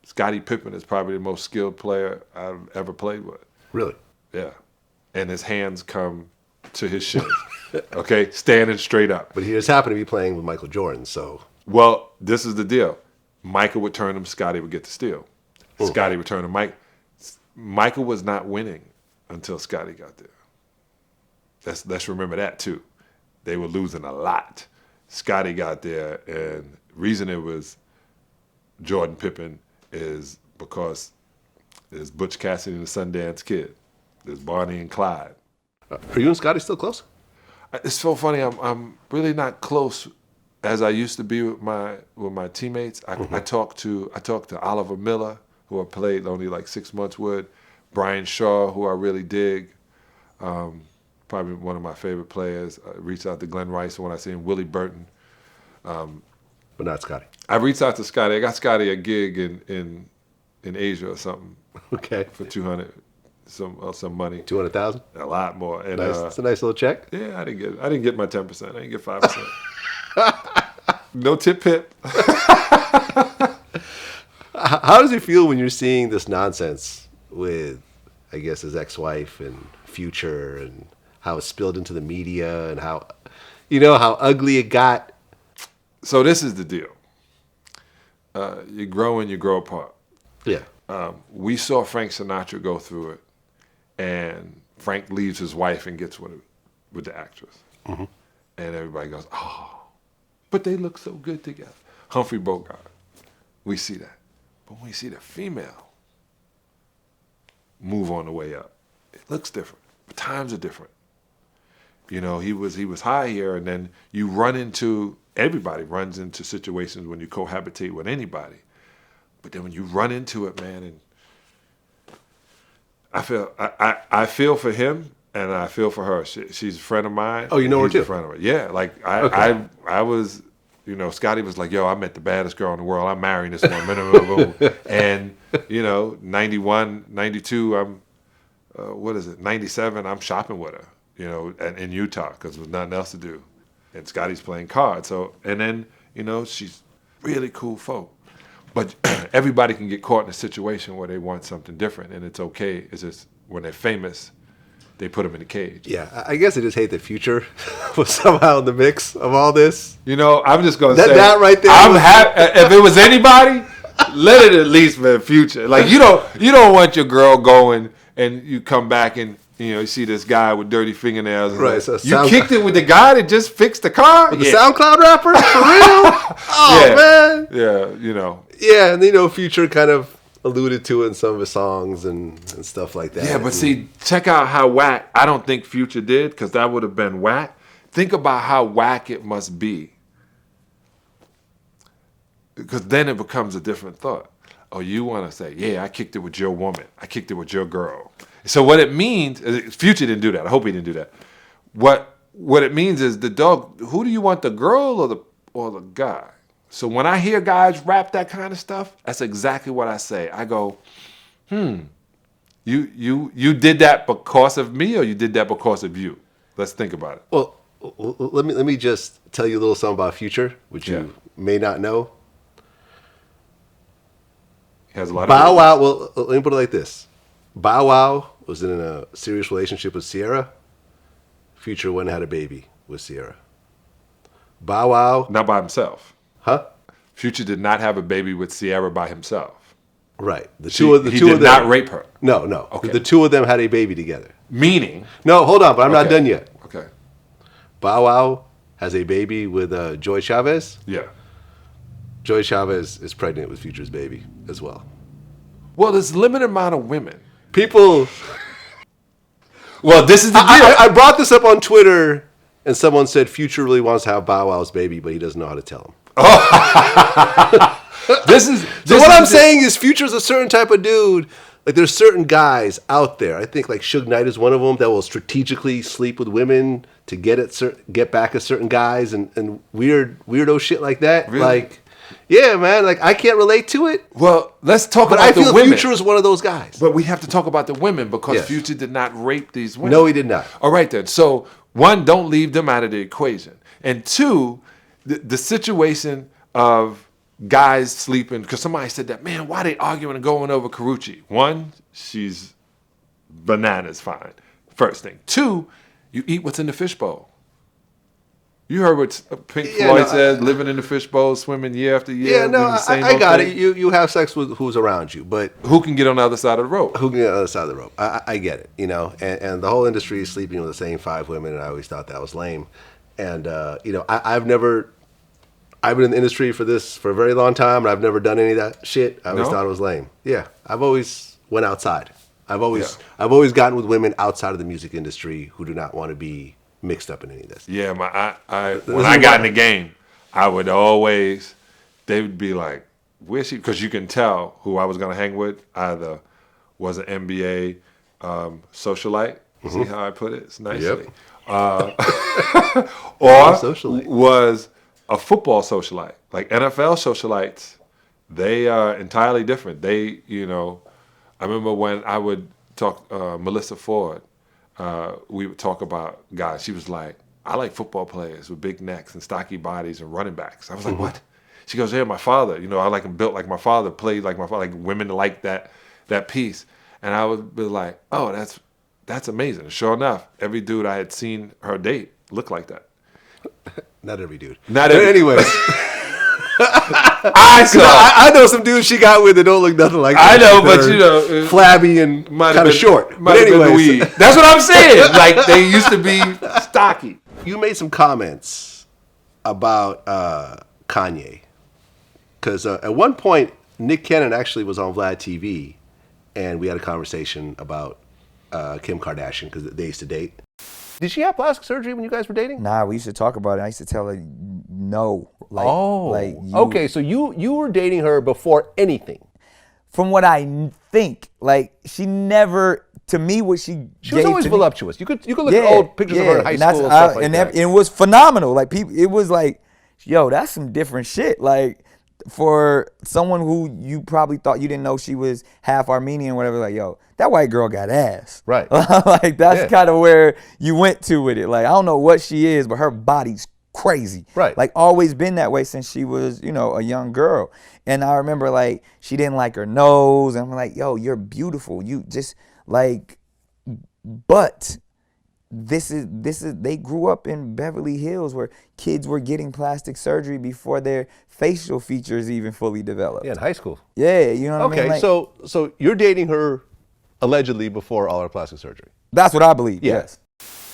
Scottie Pippen is probably the most skilled player I've ever played with. Really? Yeah. And his hands come to his shins. Okay? Standing straight up. But he just happened to be playing with Michael Jordan, so. Well, this is the deal. Michael would turn him, Scottie would get the steal. Scottie would turn him. Michael was not winning until Scottie got there. Let's remember that too. They were losing a lot. Scottie got there, and reason it was Jordan Pippen is because there's Butch Cassidy and the Sundance Kid. There's Bonnie and Clyde. Are you and Scottie still close? It's so funny. I'm really not close as I used to be with my teammates. I talked to Oliver Miller, who I played only like 6 months with. Brian Shaw, who I really dig. Probably one of my favorite players. I reached out to Glenn Rice when I see him. Willie Burton. But not Scottie. I reached out to Scottie. I got Scottie a gig in Asia or something Okay. for 200, some money. 200,000? A lot more. And Nice. It's a nice little check. yeah, I didn't get my 10%. I didn't get 5%. No tip hit. How does it feel when you're seeing this nonsense with, I guess, his ex-wife and Future, and how it spilled into the media, and how ugly it got? So this is the deal. You grow and you grow apart. Yeah. We saw Frank Sinatra go through it, and Frank leaves his wife and gets with the actress. And everybody goes, oh, but they look so good together. Humphrey Bogart, we see that. But when we see the female move on the way up, it looks different. But times are different. You know, he was high here, and then everybody runs into situations when you cohabitate with anybody. But then when you run into it, man, and I feel for him and I feel for her. She's a friend of mine. Oh, you know her too? A friend of mine. Yeah, like Okay. I was, you know, Scottie was like, yo, I met the baddest girl in the world. I'm marrying this woman. And, you know, 91, 92, I'm, 97, I'm shopping with her, you know, in Utah because there's nothing else to do. And Scottie's playing cards. So, and then, you know, she's really cool folk. But everybody can get caught in a situation where they want something different, and it's okay. It's just when they're famous, they put them in a cage. Yeah, I guess I just hate the Future was somehow in the mix of all this. You know, I'm just gonna say that right there. I'm happy. If it was anybody, let it at least be Future. Like you don't want your girl going and you come back and you see this guy with dirty fingernails. And right. So you kicked it with the guy that just fixed the car. The SoundCloud rapper for real. Oh man. Yeah, you know. Yeah, and Future kind of alluded to it in some of his songs and stuff like that. Yeah, but see, check out how whack. I don't think Future did because that would have been whack. Think about how whack it must be. Because then it becomes a different thought. Oh, you want to say, yeah, I kicked it with your woman. I kicked it with your girl. So what it means, Future didn't do that. I hope he didn't do that. What it means is the dog, who do you want, the girl or the guy? So when I hear guys rap that kind of stuff, that's exactly what I say. I go, you did that because of me or you did that because of you? Let's think about it. Well, let me just tell you a little something about Future, which you may not know. He has a lot Bow of Wow. Well, let me put it like this: Bow Wow was in a serious relationship with Sierra. Future went and had a baby with Sierra. Bow Wow, not by himself. Huh? Future did not have a baby with Sierra by himself. Right. He did not rape her. No. Okay. The two of them had a baby together. Meaning? No, hold on, but I'm not done yet. Okay. Bow Wow has a baby with Joy Chavez. Yeah. Joy Chavez is pregnant with Future's baby as well. Well, there's a limited amount of women. People. Well, this is the deal. I brought this up on Twitter, and someone said Future really wants to have Bow Wow's baby, but he doesn't know how to tell him. What I'm saying is Future's a certain type of dude. Like there's certain guys out there. I think like Suge Knight is one of them that will strategically sleep with women to get back at certain guys and weirdo shit like that. Really? Like, yeah, man. Like I can't relate to it. Well, let's talk But about I feel the women. Future is one of those guys. But we have to talk about the women because Yes. Future did not rape these women. No, he did not. All right then. So one, don't leave them out of the equation, and two, the situation of guys sleeping, because somebody said that, man, why they arguing and going over Karuchi? One, she's bananas fine. First thing. Two, you eat what's in the fishbowl. You heard what Pink Floyd said, living in the fishbowl, swimming year after year. Yeah, no, I got it. You have sex with who's around you, but who can get on the other side of the rope? Who can get on the other side of the rope? I get it, and the whole industry is sleeping with the same 5 women, and I always thought that was lame. And, I've been in the industry for a very long time, and I've never done any of that shit. I always thought it was lame. Yeah, I've always went outside. I've always gotten with women outside of the music industry who do not want to be mixed up in any of this. Yeah, when I got in the game, I would always, they would be like, where's she? Because you can tell who I was going to hang with either was an NBA socialite. See how I put it? It's nicely. Or socialite. Was a football socialite. Like NFL socialites, they are entirely different. They, I remember when I would talk, Melissa Ford, we would talk about guys. She was like, I like football players with big necks and stocky bodies and running backs. I was like, what? She goes, yeah, my father. I like him built like my father, played like my father, like women like that piece. And I would be like, oh, that's amazing. And sure enough, every dude I had seen her date looked like that. Not every dude. Not every. Anyways. I know some dudes she got with that don't look nothing like I that. know, but flabby and kind of short. But anyways, that's what I'm saying. Like they used to be stocky. You made some comments about Kanye, because at one point Nick Cannon actually was on VladTV, and we had a conversation about Kim Kardashian because they used to date. Did she have plastic surgery when you guys were dating? Nah, we used to talk about it. I used to tell her no. Like, Okay, so you were dating her before anything. From what I think, like she never. To me, what she was always voluptuous. You could look at old pictures of her in high school and stuff like that. And it was phenomenal. Like people, it was like, yo, that's some different shit. Like for someone who you probably thought you didn't know she was half Armenian or whatever, like, yo, that white girl got ass. Right. Like that's kind of where you went to with it. Like I don't know what she is, but her body's crazy. Right. Like always been that way since she was, a young girl. And I remember like she didn't like her nose, and I'm like, yo, you're beautiful. You just like, but this is they grew up in Beverly Hills where kids were getting plastic surgery before their facial features even fully developed. Yeah, in high school. Yeah, you know what I mean? Okay, so you're dating her allegedly before all her plastic surgery. That's what I believe. Yeah. Yes.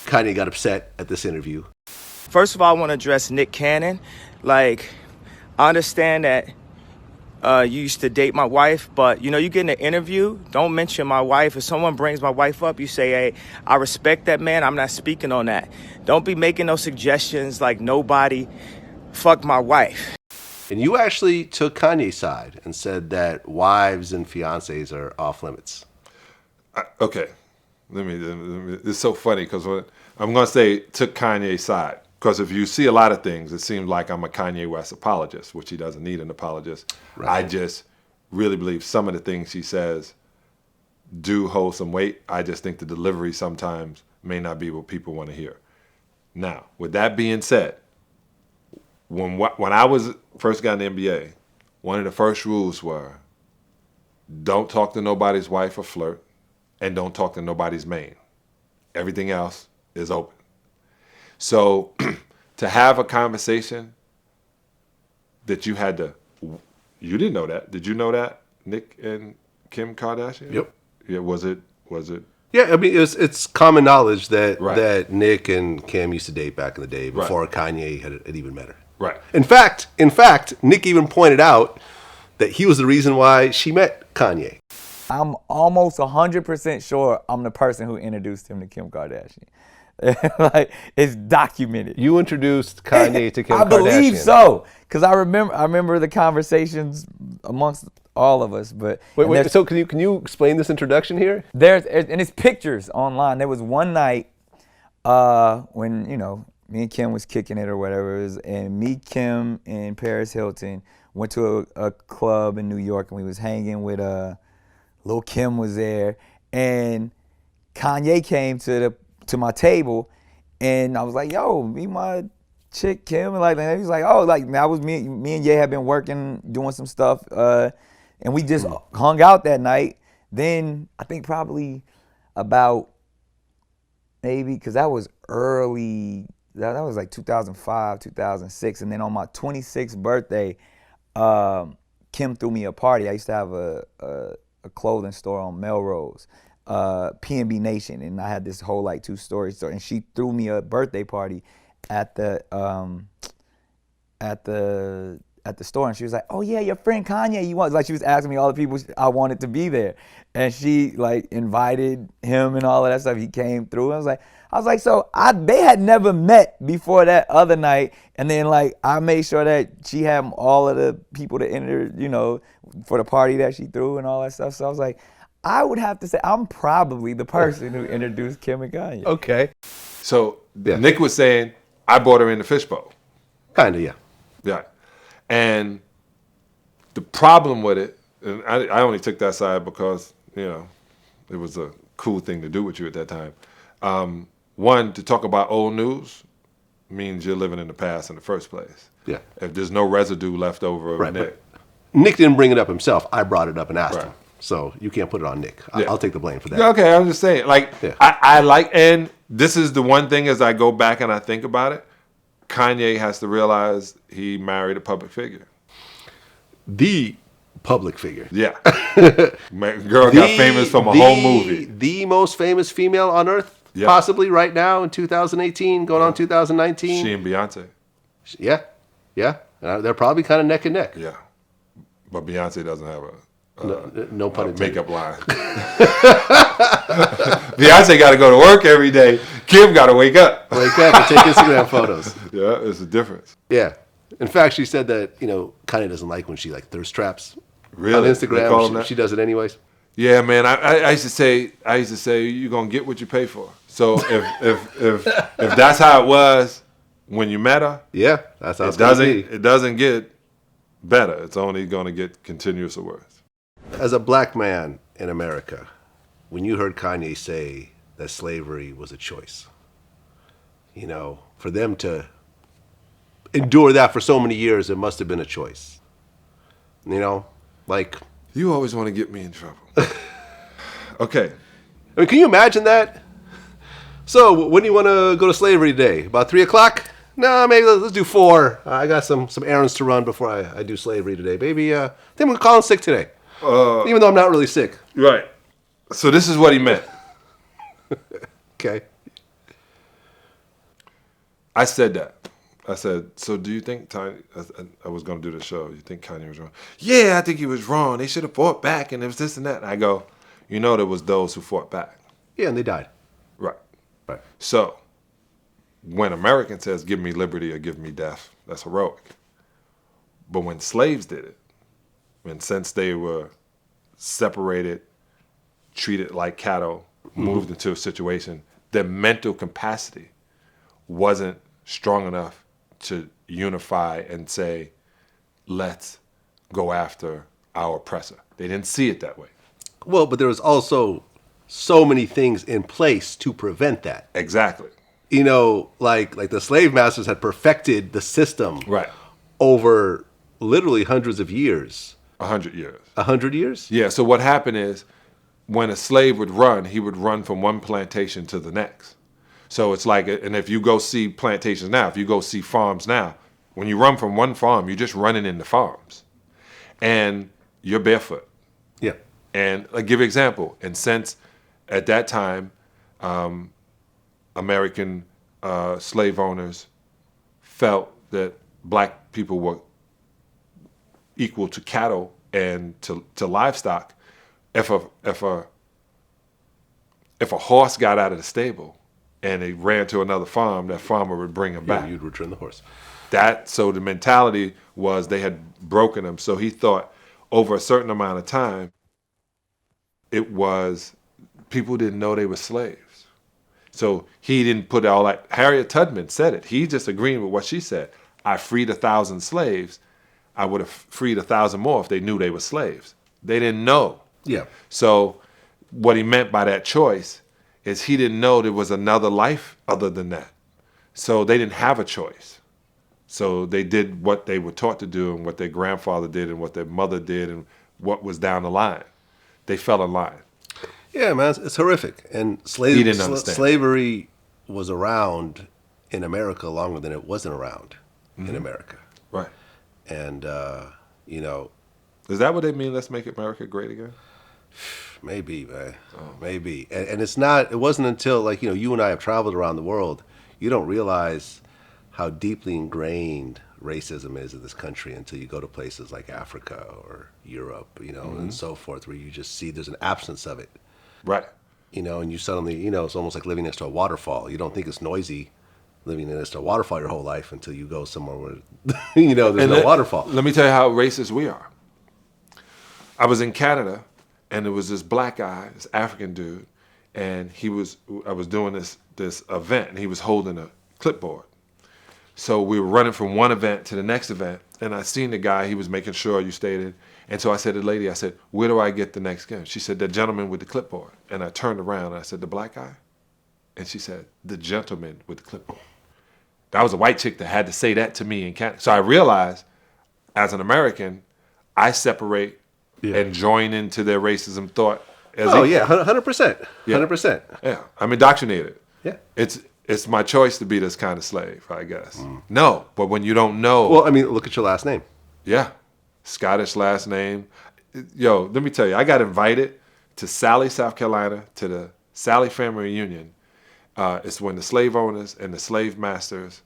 Kanye got upset at this interview. First of all, I want to address Nick Cannon. Like, I understand that you used to date my wife, but you get in an interview, don't mention my wife. If someone brings my wife up, you say, hey, I respect that man, I'm not speaking on that. Don't be making no suggestions like nobody fuck my wife. And you actually took Kanye's side and said that wives and fiancés are off limits. Okay, let me. It's so funny because I'm going to say took Kanye's side. Because if you see a lot of things, it seems like I'm a Kanye West apologist, which he doesn't need an apologist. Right. I just really believe some of the things he says do hold some weight. I just think the delivery sometimes may not be what people want to hear. Now, with that being said, when I was first got in the NBA, one of the first rules were don't talk to nobody's wife or flirt, and don't talk to nobody's main. Everything else is open. So to have a conversation that you you didn't know that. Did you know that, Nick and Kim Kardashian? Yep. Yeah, was it? Yeah, I mean, it's common knowledge that Nick and Kim used to date back in the day before Kanye had even met her. Right. In fact, Nick even pointed out that he was the reason why she met Kanye. I'm almost 100% sure I'm the person who introduced him to Kim Kardashian. Like it's documented. You introduced Kanye to Kim Kardashian. I believe so, because I remember the conversations amongst all of us. But wait. So can you explain this introduction here? And it's pictures online. There was one night when me and Kim was kicking it or whatever, and me, Kim, and Paris Hilton went to a club in New York, and we was hanging with Lil' Kim was there, and Kanye came to my table, and I was like, yo, meet my chick Kim, and he was like, oh, like that was me and Ye had been working, doing some stuff, and we just hung out that night. Then I think probably about because that was early, that was like 2005, 2006, and then on my 26th birthday, Kim threw me a party. I used to have a clothing store on Melrose, P&B Nation, and I had this whole 2-story store, and she threw me a birthday party at the store, and she was like, oh yeah, your friend Kanye, you want, she was asking me all the people I wanted to be there, and she invited him and all of that stuff. He came through. I was like, so they had never met before that other night, and then I made sure that she had all of the people to enter, for the party that she threw and all that stuff. So I was like, I would have to say I'm probably the person who introduced Kim and Kanye. Okay. So Nick was saying I brought her in the fishbowl. Kinda, yeah. Yeah. And the problem with it, and I only took that side because, it was a cool thing to do with you at that time. One, to talk about old news means you're living in the past in the first place. Yeah. If there's no residue left over of Nick. Nick didn't bring it up himself. I brought it up and asked Right. him. So you can't put it on Nick. Yeah. I'll take the blame for that. Yeah, okay, I'm just saying. I like, and this is the one thing as I go back and I think about it, Kanye has to realize he married a public figure. The public figure. Yeah. Girl got famous from a whole movie. The most famous female on earth, possibly right now in 2018, going on 2019. She and Beyonce. Yeah. They're probably kind of neck and neck. Yeah. But Beyonce doesn't have no pun intended. Makeup line. Beyonce got to go to work every day. Kim got to wake up. Wake up and take Instagram photos. Yeah, it's a difference. Yeah. In fact, she said that, Kanye doesn't like when she like thirst traps Really? on They call them Instagram. that? She does it anyways. Yeah, man. I used to say, you're gonna get what you pay for. So if that's how it was when you met her, Yeah, that's how it's going to be. it doesn't get better. It's only gonna get continuous or worse. As a black man in America, when you heard Kanye say that slavery was a choice, for them to endure that for so many years, it must have been a choice. Like, You always want to get me in trouble. Okay. I mean, can you imagine that? So, when do you want to go to slavery today? About 3 o'clock? No, maybe let's do 4. I got some errands to run before I do slavery today. Maybe, I think I'm going to call in sick today. Even though I'm not really sick. Right. So this is what he meant. Okay. I said that. I said, so do you think I was going to do the show. You think Kanye was wrong? Yeah, I think he was wrong. They should have fought back and it was this and that. And I go, there was those who fought back. Yeah, and they died. Right. Right. So when American says, give me liberty or give me death, that's heroic. But when slaves did it, and since they were separated, treated like cattle, moved into a situation, their mental capacity wasn't strong enough to unify and say, let's go after our oppressor. They didn't see it that way. Well, but there was also so many things in place to prevent that. Exactly. Like the slave masters had perfected the system Right. over literally hundreds of years. 100 years. 100 years? Yeah, so what happened is when a slave would run, he would run from one plantation to the next. So it's like, and if you go see plantations now, if you go see farms now, when you run from one farm, you're just running into farms. And you're barefoot. Yeah. And I'll give you an example. And since at that time, American slave owners felt that black people were equal to cattle and to livestock, if a horse got out of the stable and they ran to another farm, that farmer would bring him back. You'd return the horse. So the mentality was they had broken him. So he thought over a certain amount of time, people didn't know they were slaves. So he didn't put all that. Harriet Tubman said it. He just agreed with what she said. I freed 1,000 slaves. I would have freed 1,000 more if they knew they were slaves. They didn't know. Yeah. So what he meant by that choice is he didn't know there was another life other than that. So they didn't have a choice. So they did what they were taught to do and what their grandfather did and what their mother did and what was down the line. They fell in line. Yeah, man, it's horrific. And He didn't understand. slavery was around in America longer than it wasn't around in America. Right. And, Is that what they mean, let's make America great again? maybe, man. Maybe. And it wasn't until, you and I have traveled around the world, you don't realize how deeply ingrained racism is in this country until you go to places like Africa or Europe, and so forth, where you just see there's an absence of it. Right. And you suddenly, it's almost like living next to a waterfall. You don't think it's noisy living next to a waterfall your whole life until you go somewhere where, there's no waterfall. Let me tell you how racist we are. I was in Canada, and there was this black guy, this African dude, and I was doing this event, and he was holding a clipboard. So we were running from one event to the next event, and I seen the guy, he was making sure you stayed in. And so I said to the lady, where do I get the next game? She said, the gentleman with the clipboard. And I turned around, and I said, the black guy? And she said, the gentleman with the clipboard. That was a white chick that had to say that to me in Canada. So I realized, as an American, I separate and join into their racism thought. Yeah, 100%. 100%. Yeah, I'm indoctrinated. Yeah. It's my choice to be this kind of slave, I guess. No, but when you don't know. Well, look at your last name. Yeah, Scottish last name. Yo, let me tell you, I got invited to Salley, South Carolina, to the Salley family reunion. It's when the slave owners and the slave masters'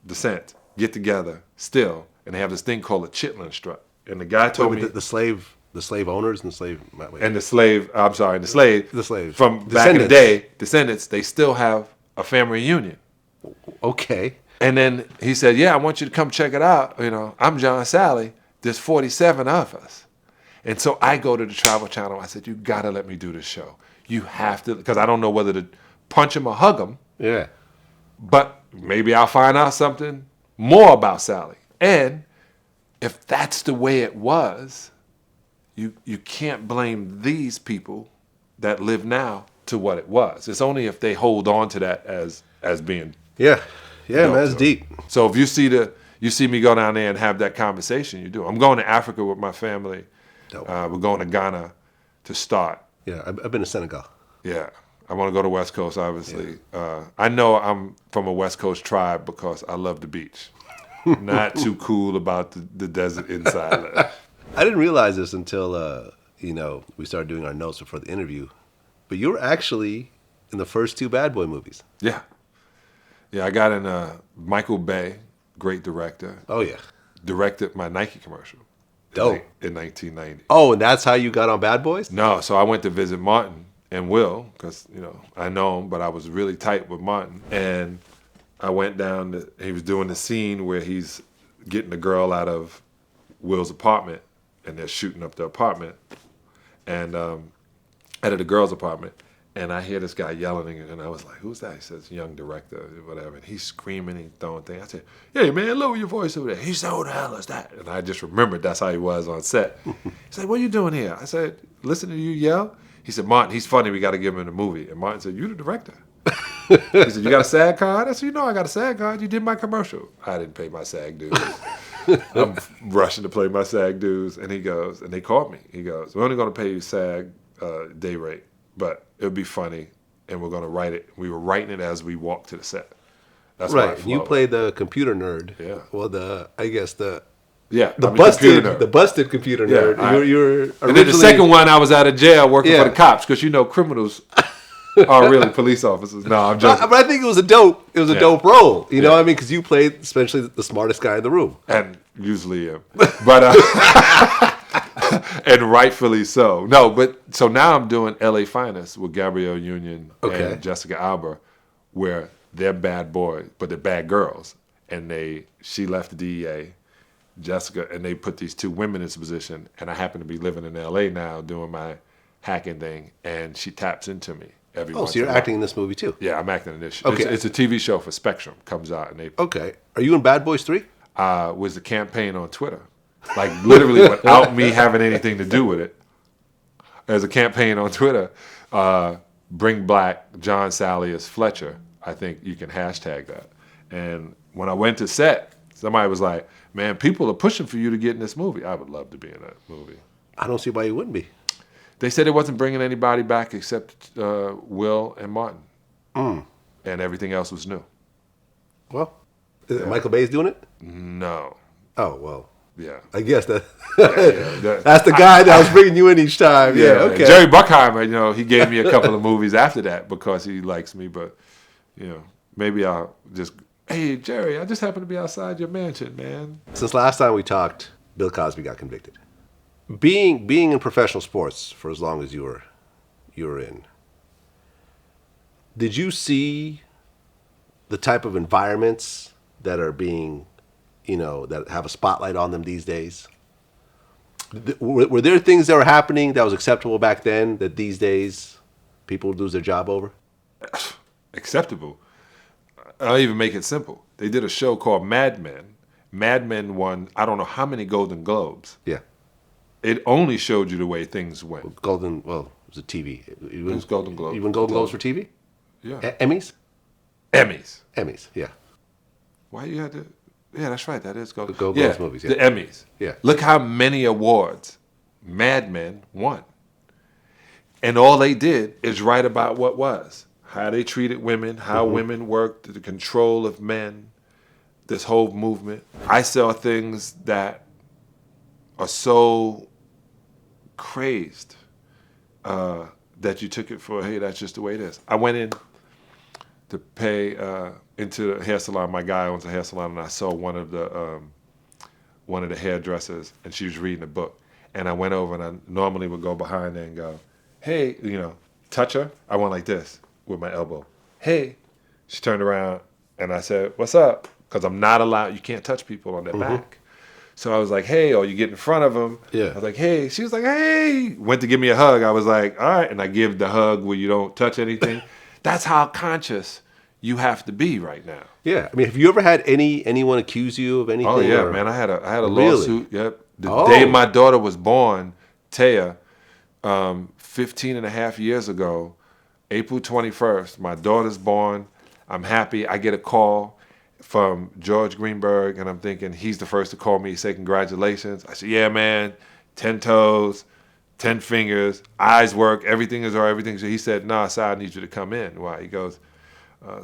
descent get together still, and they have this thing called a chitlin strut. And the guy told me the slave The slave owners and the slave. Wait. And the slave, I'm sorry, the slave. The slaves. From back in the day, descendants, they still have a family reunion. Okay. And then he said, yeah, I want you to come check it out. I'm John Salley. There's 47 of us. And so I go to the Travel Channel. I said, you got to let me do this show. You have to, because I don't know whether to punch him or hug him. Yeah. But maybe I'll find out something more about Salley. And if that's the way it was, you can't blame these people that live now to what it was. It's only if they hold on to that as being. Yeah, man, that's deep. So if you see me go down there and have that conversation, you do. I'm going to Africa with my family. We're going to Ghana to start. Yeah, I've been to Senegal. Yeah, I want to go to West Coast, obviously. Yeah. I know I'm from a West Coast tribe because I love the beach. Not too cool about the desert inside. I didn't realize this until, we started doing our notes before the interview. But you were actually in the first 2 Bad Boy movies. Yeah. Yeah, I got in Michael Bay, great director. Oh, yeah. Directed my Nike commercial. Dope. In 1990. Oh, and that's how you got on Bad Boys? No, so I went to visit Martin and Will, because, I know him, but I was really tight with Martin. And I went down, he was doing the scene where he's getting the girl out of Will's apartment, and they're shooting up the apartment, and out of the girl's apartment. And I hear this guy yelling, and I was like, who's that? He says, young director, whatever. And he's screaming and throwing things. I said, hey, man, lower your voice over there. He said, who the hell is that? And I just remembered that's how he was on set. He said, what are you doing here? I said, listening to you yell? He said, Martin, he's funny. We got to give him the movie. And Martin said, you the director? He said, you got a SAG card? I said, I got a SAG card. You did my commercial. I didn't pay my SAG dues. I'm rushing to play my SAG dues. And he goes, and they called me. He goes, we're only going to pay you SAG day rate, but it'll be funny, and we're going to write it. We were writing it as we walked to the set. That's right. You played the computer nerd. Yeah. Well, the busted computer nerd. Yeah, you were and then the second one, I was out of jail working for the cops, because criminals are really police officers. No, I'm joking. But I think it was a dope role. You know what I mean? Because you played especially the smartest guy in the room. And usually am. But and rightfully so. No, but so now I'm doing LA Finest with Gabrielle Union and Jessica Alba, where they're bad boys, but they're bad girls. And she left the DEA, Jessica, and they put these 2 women in this position. And I happen to be living in LA now doing my hacking thing, and she taps into me every once so you're in a while. acting in this movie too? Yeah, I'm acting in this. Okay. It's a TV show for Spectrum, comes out in April. Okay. Are you in Bad Boys 3? Was the campaign on Twitter. Like literally without me having anything to do with it. There's a campaign on Twitter, bring black John Salley as Fletcher. I think you can hashtag that. And when I went to set, somebody was like, man, people are pushing for you to get in this movie. I would love to be in that movie. I don't see why you wouldn't be. They said it wasn't bringing anybody back except Will and Martin. And everything else was new. Well, Michael Bay's doing it? No. Oh, well. Yeah. I guess that's the guy that was bringing you in each time. Yeah, okay. Jerry Bruckheimer, he gave me a couple of movies after that because he likes me, but, maybe I'll just, hey, Jerry, I just happened to be outside your mansion, man. Since last time we talked, Bill Cosby got convicted. Being in professional sports for as long as you were in, did you see the type of environments that are being, that have a spotlight on them these days? Were there things that were happening that was acceptable back then that these days people lose their job over? Acceptable? I'll even make it simple. They did a show called Mad Men. Mad Men won, I don't know how many Golden Globes. Yeah. It only showed you the way things went. It was a TV. It was Golden Globes. You win Golden Globes for TV? Yeah. Emmys? Emmys, yeah. Why you had to? Yeah, that's right. That is Golden Globes movies, yeah. The Emmys. Yeah. Look how many awards Mad Men won. And all they did is write about what was. How they treated women, how women worked, the control of men, this whole movement. I saw things that are so crazed that you took it for, hey, that's just the way it is. I went in to pay into the hair salon. My guy owns a hair salon, and I saw one of the hairdressers, and she was reading a book. And I went over, and I normally would go behind her and go, hey, touch her. I went like this with my elbow. Hey. She turned around, and I said, what's up? Because I'm not allowed, you can't touch people on their back. So I was like, hey, or you get in front of them. Yeah. I was like, hey. She was like, hey. Went to give me a hug. I was like, all right. And I give the hug where you don't touch anything. That's how conscious you have to be right now. Yeah. I mean, have you ever had anyone accuse you of anything? Oh, yeah, man. I had a Really? lawsuit. Yep. The day my daughter was born, Taya, 15 and a half years ago, April 21st, my daughter's born. I'm happy. I get a call from George Greenberg, and I'm thinking he's the first to call me, say congratulations. I said, yeah, man, 10 toes, 10 fingers, eyes work, everything is all right, everything. So he said, nah, Sal, I need you to come in. Why? He goes,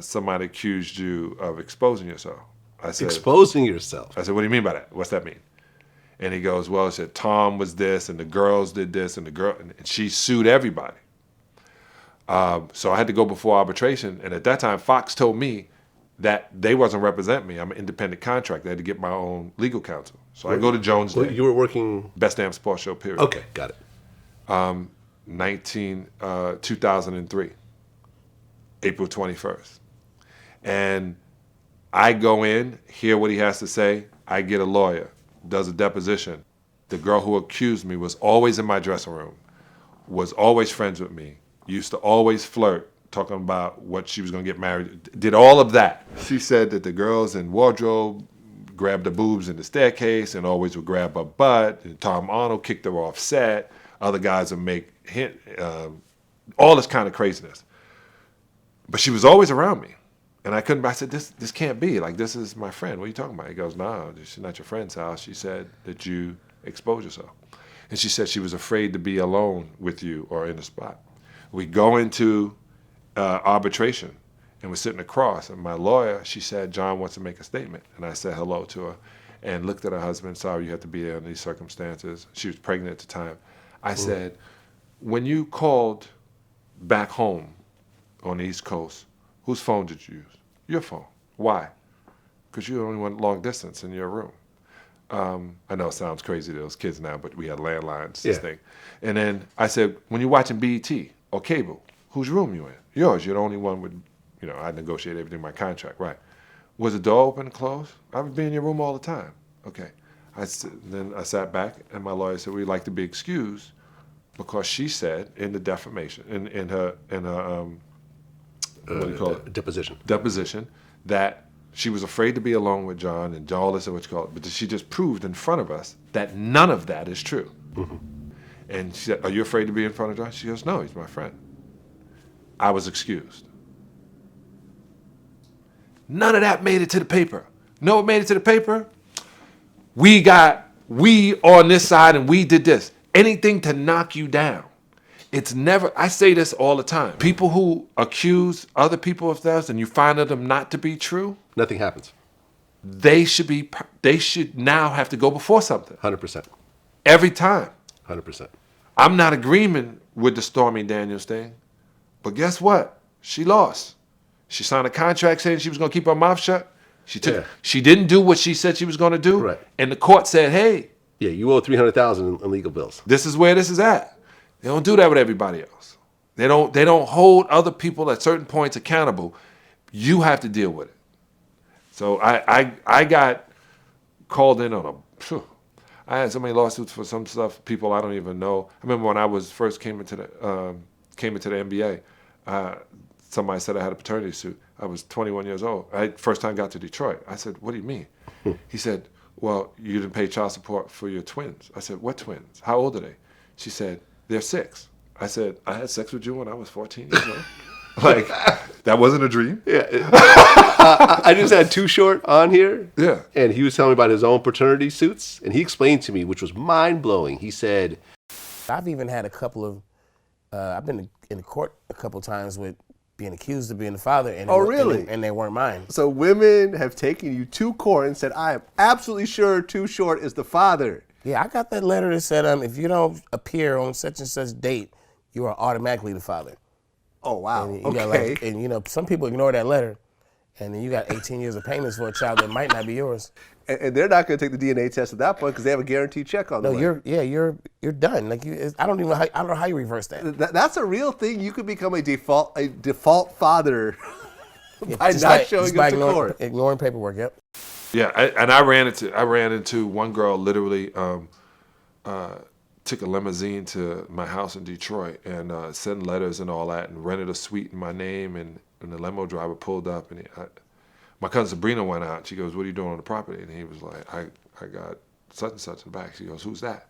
somebody accused you of exposing yourself. I said, exposing yourself? I said, what do you mean by that? What's that mean? And he goes, well, he said, Tom was this, and the girls did this, and and she sued everybody. So I had to go before arbitration, and at that time, Fox told me that they wasn't representing me. I'm an independent contractor. I had to get my own legal counsel. So I go to Jones Day. You were working... Best Damn Sports Show, period. Okay, got it. 2003, April 21st. And I go in, hear what he has to say. I get a lawyer, does a deposition. The girl who accused me was always in my dressing room, was always friends with me, used to always flirt, talking about what she was going to get married, did all of that. She said that the girls in wardrobe grabbed the boobs in the staircase and always would grab her butt. And Tom Arnold kicked her off set. Other guys would make all this kind of craziness. But she was always around me. And I said, this can't be. Like, this is my friend. What are you talking about? He goes, no, she's not your friend, Sal. She said that you exposed yourself. And she said she was afraid to be alone with you or in a spot. We go into arbitration, and we're sitting across, and my lawyer, she said, John wants to make a statement. And I said hello to her and looked at her husband, sorry you have to be there in these circumstances. She was pregnant at the time. I said, when you called back home on the East Coast, whose phone did you use? Your phone. Why? Because you only went long distance in your room. I know it sounds crazy to those kids now, but we had landlines, this thing. And then I said, when you're watching BET or cable, whose room you in? Yours. You're the only one with, I negotiate everything in my contract, right? Was the door open and closed? I would be in your room all the time. Okay. Then I sat back, and my lawyer said, we'd like to be excused because she said in the defamation, in her what do you call it? Deposition, that she was afraid to be alone with John and all this, what you call it. But she just proved in front of us that none of that is true. Mm-hmm. And she said, are you afraid to be in front of John? She goes, no, he's my friend. I was excused. None of that made it to the paper. No, it made it to the paper. We on this side and we did this. Anything to knock you down. It's never, I say this all the time. People who accuse other people of theirs and you find them not to be true. Nothing happens. They should now have to go before something. 100%. Every time. 100%. I'm not agreeing with the Stormy Daniels thing, but guess what? She lost. She signed a contract saying she was going to keep her mouth shut. She didn't do what she said she was going to do. Right. And the court said, hey. Yeah, you owe $300,000 in legal bills. This is where this is at. They don't do that with everybody else. They don't hold other people at certain points accountable. You have to deal with it. So I got called in on I had so many lawsuits for some stuff, people I don't even know. I remember when I was first came into the NBA, somebody said I had a paternity suit. I was 21 years old. First time I got to Detroit. I said, what do you mean? He said, well, you didn't pay child support for your twins. I said, what twins? How old are they? She said, they're 6. I said, I had sex with you when I was 14 years old. Like, that wasn't a dream. Yeah. I just had Too Short on here. Yeah. And he was telling me about his own paternity suits. And he explained to me, which was mind-blowing. He said, I've even had a couple of, I've been in court a couple times with being accused of being the father. And really? And they weren't mine. So women have taken you to court and said, I am absolutely sure Too Short is the father. Yeah, I got that letter that said, if you don't appear on such and such date, you are automatically the father. Oh, wow. And, okay. some people ignore that letter, And then you got 18 years of payments for a child that might not be yours. And they're not going to take the DNA test at that point because they have a guaranteed check on the way. You're done. Like I don't know how you reverse that. That's a real thing. You could become a default father by Just not showing up to court. Ignoring paperwork. Yep. Yeah, and I ran into one girl literally took a limousine to my house in Detroit and sent letters and all that and rented a suite in my name, and the limo driver pulled up and my cousin Sabrina went out. She goes, "What are you doing on the property?" And he was like, I got such and such in the back. She goes, "Who's that?"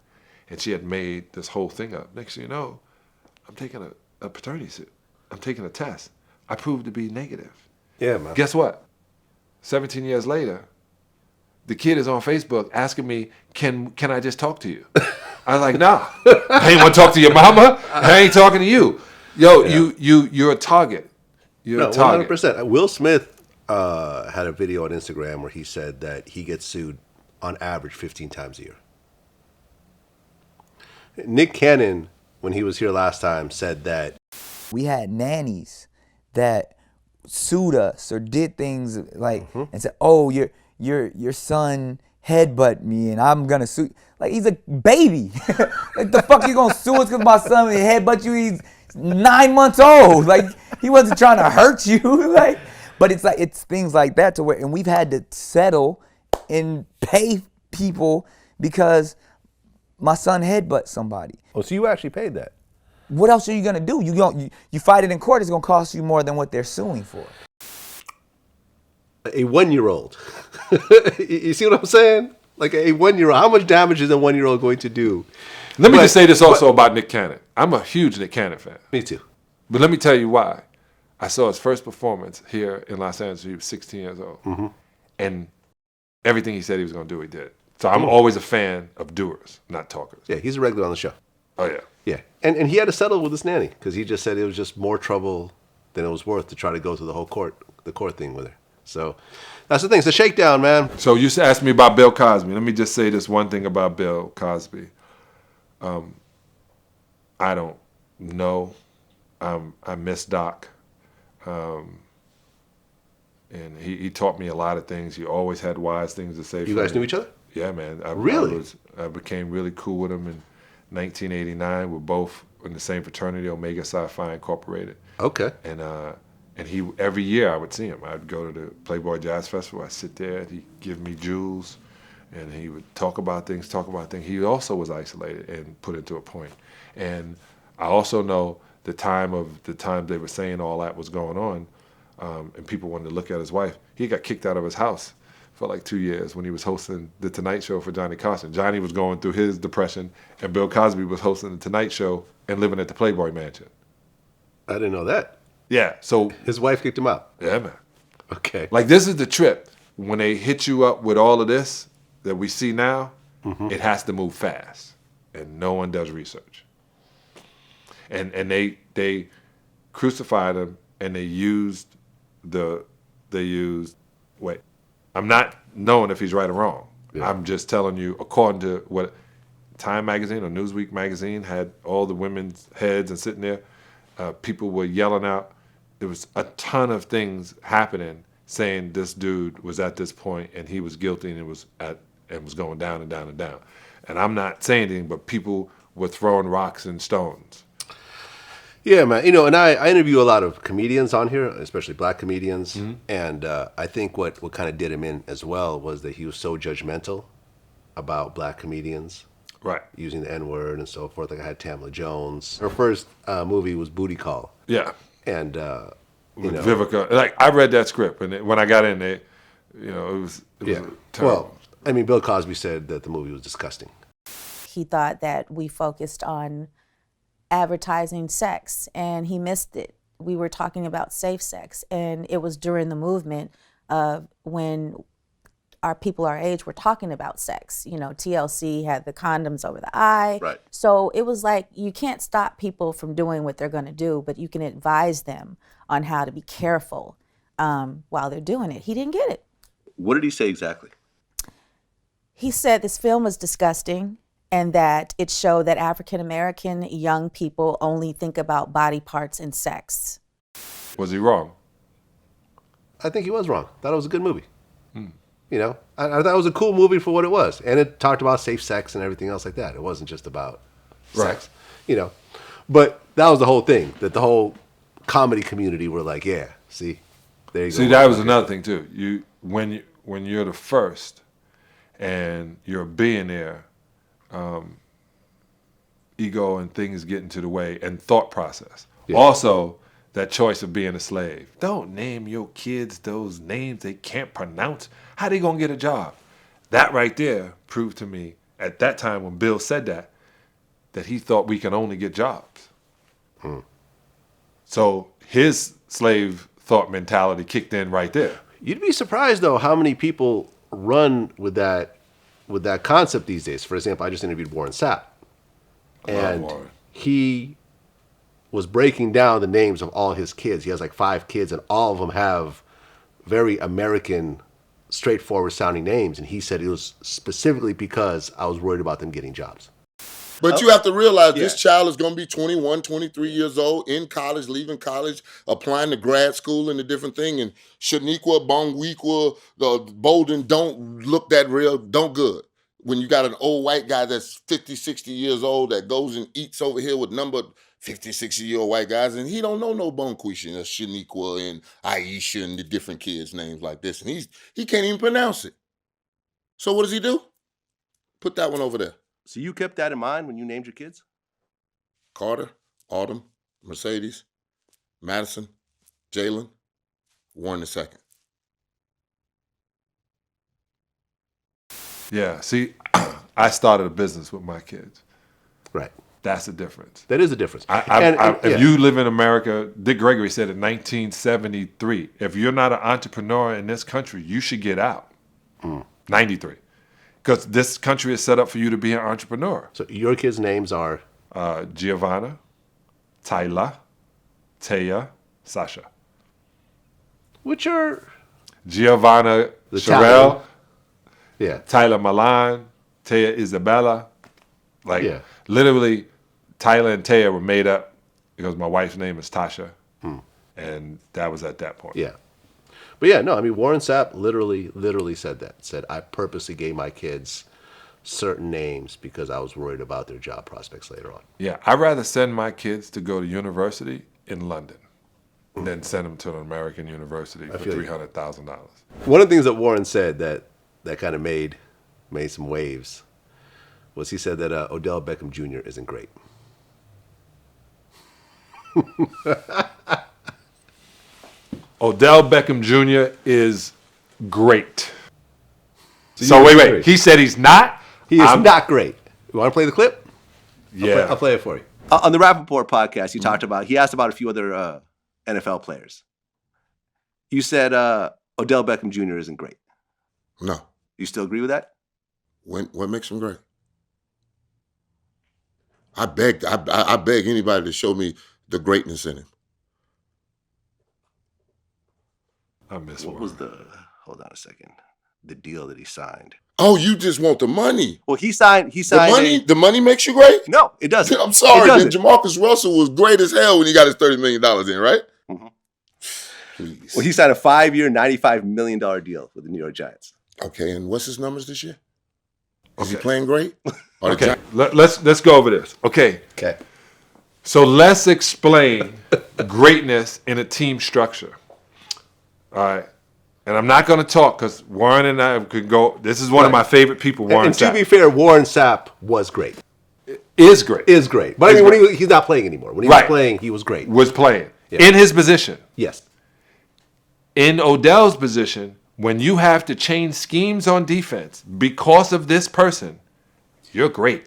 And she had made this whole thing up. Next thing you know, I'm taking a paternity suit. I'm taking a test. I proved to be negative. Yeah, man. Guess what? 17 years later, the kid is on Facebook asking me, can I just talk to you? I was like, nah. I ain't want to talk to your mama. I ain't talking to you. Yo, you're a target. You're a target. 100%. Will Smith had a video on Instagram where he said that he gets sued on average 15 times a year. Nick Cannon, when he was here last time, said that We had nannies that sued us or did things like and said, "Oh, your son headbutt me and I'm gonna sue." Like, he's a baby. Like, the fuck you gonna sue us because my son headbutt you? He's 9 months old. Like, he wasn't trying to hurt you. Like, but it's things like that to where, and we've had to settle and pay people because my son headbutt somebody. Oh, so you actually paid that? What else are you gonna do? You fight it in court, it's gonna cost you more than what they're suing for. A 1-year-old. You see what I'm saying? Like a 1-year-old. How much damage is a 1-year-old going to do? Let me just say this also about Nick Cannon. I'm a huge Nick Cannon fan. Me too. But let me tell you why. I saw his first performance here in Los Angeles. He was 16 years old. Mm-hmm. And everything he said he was going to do, he did. So I'm always a fan of doers, not talkers. Yeah, he's a regular on the show. Oh, yeah. Yeah. And he had to settle with his nanny because he just said it was just more trouble than it was worth to try to go through the court thing with her. So that's the thing. It's a shakedown, man. So you asked me about Bill Cosby. Let me just say this one thing about Bill Cosby. I don't know. I miss Doc. And he taught me a lot of things. He always had wise things to say. You guys knew each other? Yeah, man. Really? I became really cool with him in 1989. We're both in the same fraternity, Omega Psi Phi Incorporated. Okay. And he, every year I would see him. I'd go to the Playboy Jazz Festival. I'd sit there. He'd give me jewels, and he would talk about things. He also was isolated and put into a point. And I also know the time they were saying all that was going on, and people wanted to look at his wife. He got kicked out of his house for like 2 years when he was hosting the Tonight Show for Johnny Carson. Johnny was going through his depression, and Bill Cosby was hosting the Tonight Show and living at the Playboy Mansion. I didn't know that. Yeah, so His wife kicked him out. yeah, man. Okay. Like, this is the trip. When they hit you up with all of this that we see now, it has to move fast, and no one does research. And they crucified him, and they used. Wait, I'm not knowing if he's right or wrong. Yeah. I'm just telling you, according to what Time magazine or Newsweek magazine had all the women's heads and sitting there, people were yelling out. There was a ton of things happening saying this dude was at this point and he was guilty and was going down and down and down. And I'm not saying anything, but people were throwing rocks and stones. Yeah, man. You know, and I interview a lot of comedians on here, especially black comedians. And I think what kind of did him in as well was that he was so judgmental about black comedians. Right. Using the N-word and so forth. Like I had Tamla Jones. Her first movie was Booty Call. Yeah. And, With Vivica. Like, I read that script, and when I got in there, it was terrible. Well, I mean, Bill Cosby said that the movie was disgusting. He thought that we focused on advertising sex, and he missed it. We were talking about safe sex, and it was during the movement of when our people our age were talking about sex. You know, TLC had the condoms over the eye. Right. So it was like, you can't stop people from doing what they're going to do, but you can advise them on how to be careful while they're doing it. He didn't get it. What did he say exactly? He said this film was disgusting and that it showed that African-American young people only think about body parts and sex. Was he wrong? I think he was wrong. Thought it was a good movie. You know, I thought it was a cool movie for what it was, and it talked about safe sex and everything else like that. It wasn't just about sex, you know. But that was the whole thing. That the whole comedy community were like, yeah, see, there you go. See, that was another thing too. When you're the first, and you're a billionaire, ego and things get into the way, and thought process. Yeah. Also, that choice of being a slave. Don't name your kids those names they can't pronounce. How they gonna get a job? That right there proved to me at that time when Bill said that he thought we can only get jobs. So his slave thought mentality kicked in right there. You'd be surprised though how many people run with that concept these days. For example, I just interviewed Warren Sapp, and he was breaking down the names of all his kids. He has like 5 kids, and all of them have very American, straightforward sounding names. And he said it was specifically because I was worried about them getting jobs. But you have to realize this child is going to be 21, 23 years old, in college, leaving college, applying to grad school and a different thing. And Shaniqua, Bongwequa, the Bolden don't look that real, don't good. When you got an old white guy that's 50, 60 years old that goes and eats over here with number 50, 60-year-old white guys, and he don't know no Bonquisha and Shaniqua and Aisha and the different kids' names like this. And he can't even pronounce it. So what does he do? Put that one over there. So you kept that in mind when you named your kids? Carter, Autumn, Mercedes, Madison, Jalen, Warren II. Yeah, see, I started a business with my kids. Right. That's the difference. That is the difference. If you live in America, Dick Gregory said in 1973, if you're not an entrepreneur in this country, you should get out. 93. Because this country is set up for you to be an entrepreneur. So your kids' names are? Giovanna, Tyla, Taya, Sasha. Which are? Giovanna Sherelle, Tyla Milan, Taya Isabella. Literally, Tyla and Taya were made up because my wife's name is Tasha. And that was at that point. Yeah. But yeah, no, I mean, Warren Sapp literally said that. Said, I purposely gave my kids certain names because I was worried about their job prospects later on. Yeah, I'd rather send my kids to go to university in London than send them to an American university for $300,000. One of the things that Warren said that kind of made some waves was he said that Odell Beckham Jr. isn't great. Odell Beckham Jr. is great. So wait. He said he's not? He is not great. You want to play the clip? Yeah. I'll play it for you. On the Rappaport podcast, he asked about a few other NFL players. You said Odell Beckham Jr. isn't great. No. You still agree with that? What makes him great? I beg anybody to show me the greatness in him. What was hold on a second, the deal that he signed? Oh, you just want the money. Well, he signed the money makes you great? No, it doesn't. I'm sorry, then Jamarcus Russell was great as hell when he got his $30 million in, right? Mm-hmm. Please. Well, he signed a 5-year, $95 million deal with the New York Giants. Okay, and what's his numbers this year? Is he playing great? Okay, let's go over this. Okay. So let's explain greatness in a team structure. All right. And I'm not going to talk because Warren and I could go. This is one of my favorite people, Warren Sapp. And to be fair, Warren Sapp was great. Is great. But I mean, when he's not playing anymore. When he was playing, he was great. Was playing. Yeah. In his position. Yes. In Odell's position, when you have to change schemes on defense because of this person, you're great.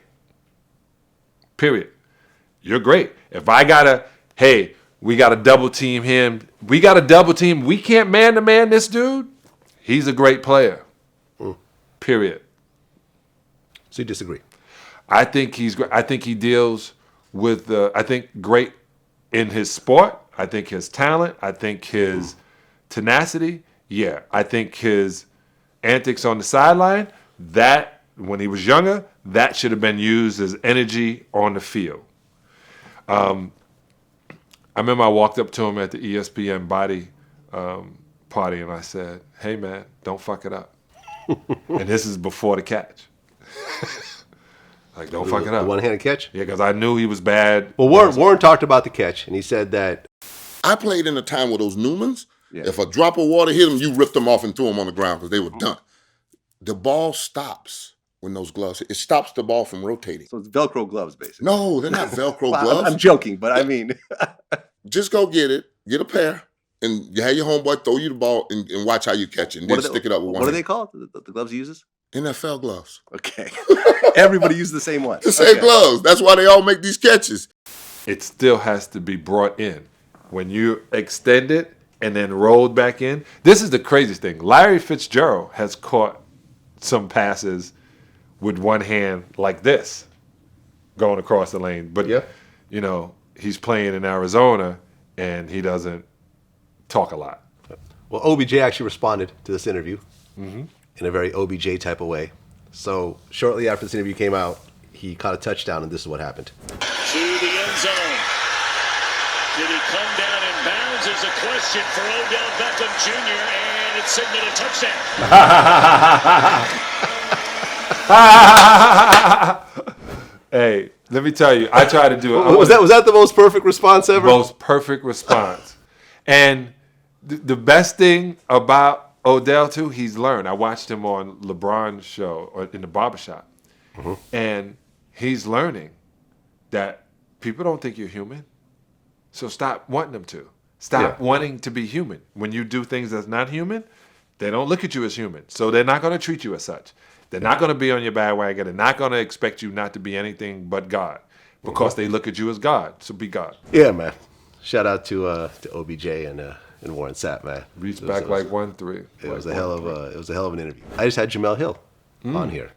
Period. You're great. If I we got to double team him. We got to double team. We can't man-to-man this dude. He's a great player. Period. So you disagree? I think he's great. I think he deals with great in his sport. I think his talent. I think his tenacity. Yeah. I think his antics on the sideline, that when he was younger, that should have been used as energy on the field. I remember I walked up to him at the ESPN body party, and I said, "Hey man, don't fuck it up." And this is before the catch. Like, don't fuck it up. The one-handed catch? Yeah, because I knew he was bad. Well, Warren talked about the catch, and he said that I played in a time with those Newmans. Yeah. If a drop of water hit them, you ripped them off and threw them on the ground because they were done. The ball stops when those gloves hit. It stops the ball from rotating. So it's Velcro gloves, basically. No, they're not Velcro Well, gloves. I'm joking, but I mean. Just go get a pair, and you have your homeboy throw you the ball and watch how you catch it, and then stick it up with one What are hand. they called? The gloves he uses? NFL gloves. Okay. Everybody uses the same one. The same gloves. That's why they all make these catches. It still has to be brought in. When you extend it and then rolled back in, this is the craziest thing. Larry Fitzgerald has caught some passes with one hand like this, going across the lane. But, you know, he's playing in Arizona, and he doesn't talk a lot. Well, OBJ actually responded to this interview in a very OBJ type of way. So shortly after this interview came out, he caught a touchdown, and this is what happened. To the end zone. Did he come down in bounds is a question for Odell Beckham Jr., and it's signaled a touchdown. Hey, let me tell you, I tried to do it. Was that the most perfect response ever? Most perfect response. And the best thing about Odell, too, he's learned. I watched him on LeBron's show or in the barbershop. And he's learning that people don't think you're human. So stop wanting them to. Stop wanting to be human. When you do things that's not human, they don't look at you as human. So they're not going to treat you as such. They're not going to be on your bandwagon. They're not going to expect you not to be anything but God because they look at you as God. So be God. Yeah, man. Shout out to OBJ and Warren Sapp, man. Reach back like 1-3. It was a hell of an interview. I just had Jamel Hill on here.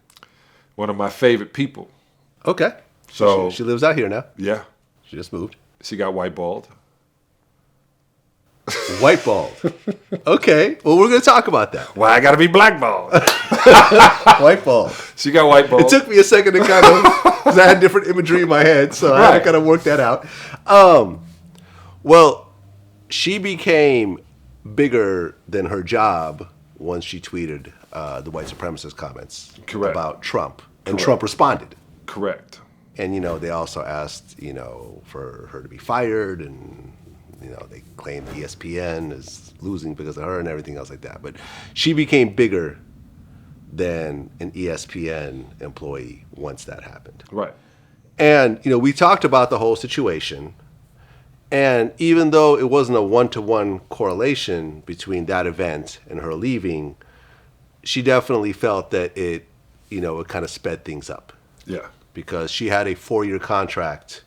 One of my favorite people. Okay. So she lives out here now. Yeah. She just moved. She got white balled. White balled. Okay. Well, we're going to talk about that. Why I got to be blackballed? White balled. She got white balled. It took me a second to kind of, because I had different imagery in my head, so I had to kind of work that out. Well, she became bigger than her job once she tweeted the white supremacist comments about Trump. And Trump responded. Correct. And, you know, they also asked, you know, for her to be fired, and, you know, they claimed ESPN is losing because of her and everything else like that. But she became bigger than an ESPN employee once that happened. Right. And, you know, we talked about the whole situation. And even though it wasn't a one-to-one correlation between that event and her leaving, she definitely felt that it kind of sped things up. Yeah. Because she had a 4-year contract,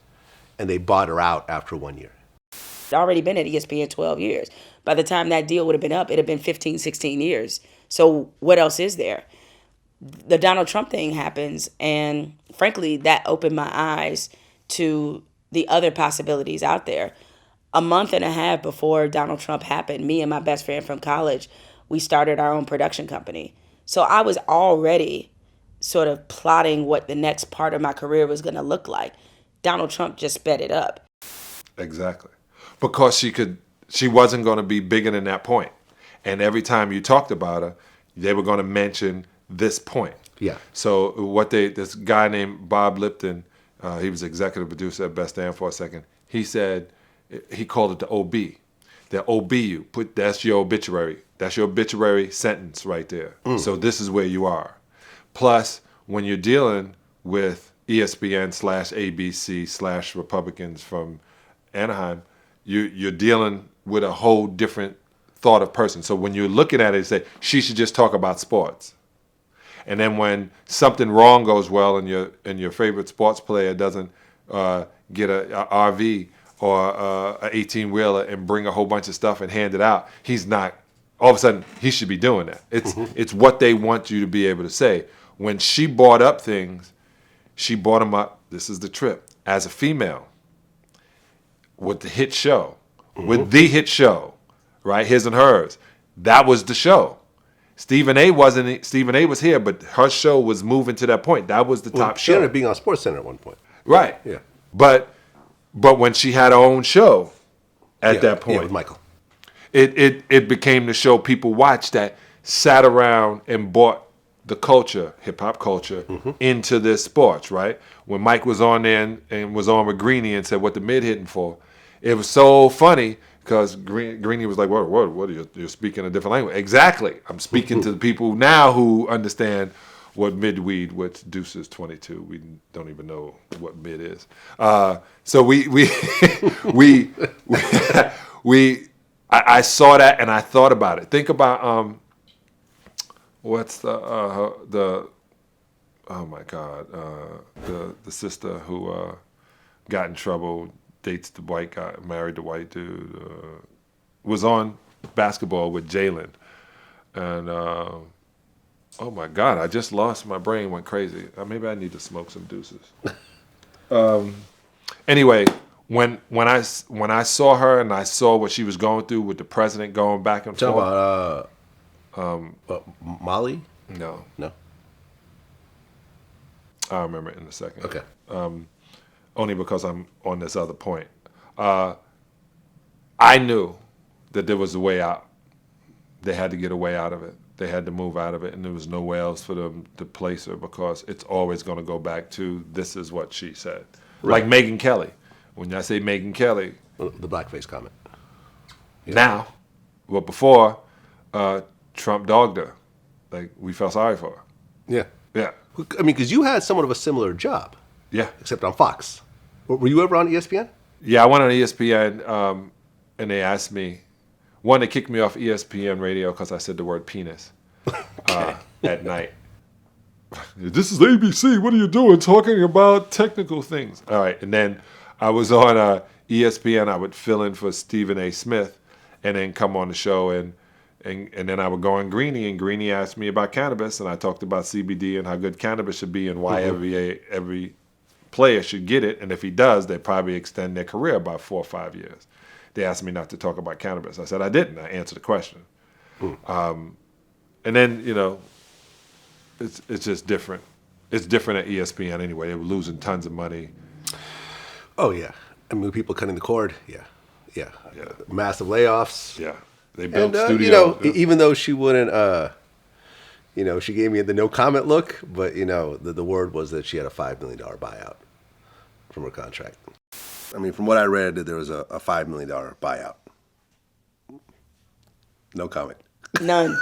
and they bought her out after 1 year. I'd already been at ESPN 12 years. By the time that deal would have been up, it'd have been 15, 16 years. So what else is there? The Donald Trump thing happens, and frankly, that opened my eyes to the other possibilities out there. A month and a half before Donald Trump happened, me and my best friend from college, we started our own production company. So I was already sort of plotting what the next part of my career was going to look like. Donald Trump just sped it up. Exactly. Because she wasn't going to be bigger than that point. And every time you talked about her, they were going to mention this point. Yeah. So this guy named Bob Lipton, he was executive producer at Best Damn for a second. He said, he called it the OB. The OB you, that's your obituary. That's your obituary sentence right there. So this is where you are. Plus, when you're dealing with ESPN/ABC/Republicans from Anaheim, you're dealing with a whole different thought of person. So when you're looking at it, you say, she should just talk about sports. And then when something wrong goes well and your favorite sports player doesn't get a RV or a 18-wheeler and bring a whole bunch of stuff and hand it out, he's not, all of a sudden, he should be doing that. It's what they want you to be able to say. When she brought up things, she brought them up, this is the trip, as a female with the hit show, with the hit show, right, his and hers. That was the show. Stephen A was here, but her show was moving to that point. That was the top She show. ended up being on SportsCenter at one point. Right. Yeah. But when she had her own show at that point. Yeah, with Michael. it became the show people watched that sat around and bought the culture, hip hop culture, into this sports, right? When Mike was on there and was on with Greeny and said, "What the mid hitting for?" It was so funny because Greeny was like, "What are you? You're speaking a different language." Exactly. I'm speaking to the people now who understand what mid-weed, which Deuces 22. We don't even know what mid is. So I saw that and I thought about it. Think about what's the oh my God, the sister who got in trouble, dates the white guy, married the white dude, was on basketball with Jalen, and oh my God, I just lost my brain, went crazy. Maybe I need to smoke some Deuces. Anyway, when I saw her and I saw what she was going through with the president going back and forth. Molly? No. I'll remember it in a second. Okay. Only because I'm on this other point. I knew that there was a way out. They had to get a way out of it. They had to move out of it, and there was nowhere else for them to place her because it's always going to go back to this is what she said. Right. Like Megyn Kelly. When I say Megyn Kelly. The blackface comment. Yeah. Now, but before, Trump dogged her. Like, we felt sorry for her. Yeah. Yeah. I mean, because you had somewhat of a similar job. Yeah. Except on Fox. Were you ever on ESPN? Yeah, I went on ESPN, and they asked me, one, they kicked me off ESPN radio because I said the word penis at night. This is ABC. What are you doing talking about technical things? All right. And then I was on ESPN. I would fill in for Stephen A. Smith and then come on the show. And then I would go on Greeny. And Greeny asked me about cannabis. And I talked about CBD and how good cannabis should be and why every player should get it. And if he does, they probably extend their career by 4 or 5 years. They asked me not to talk about cannabis. I said I didn't. I answered the question. And then, it's just different. It's different at ESPN anyway. They were losing tons of money. Oh, yeah. I mean, people cutting the cord. Yeah. Massive layoffs. Yeah. They built and, studio. Even though she wouldn't, she gave me the no comment look, but, the word was that she had a $5 million buyout from her contract. I mean, from what I read, there was a $5 million buyout. No comment. None.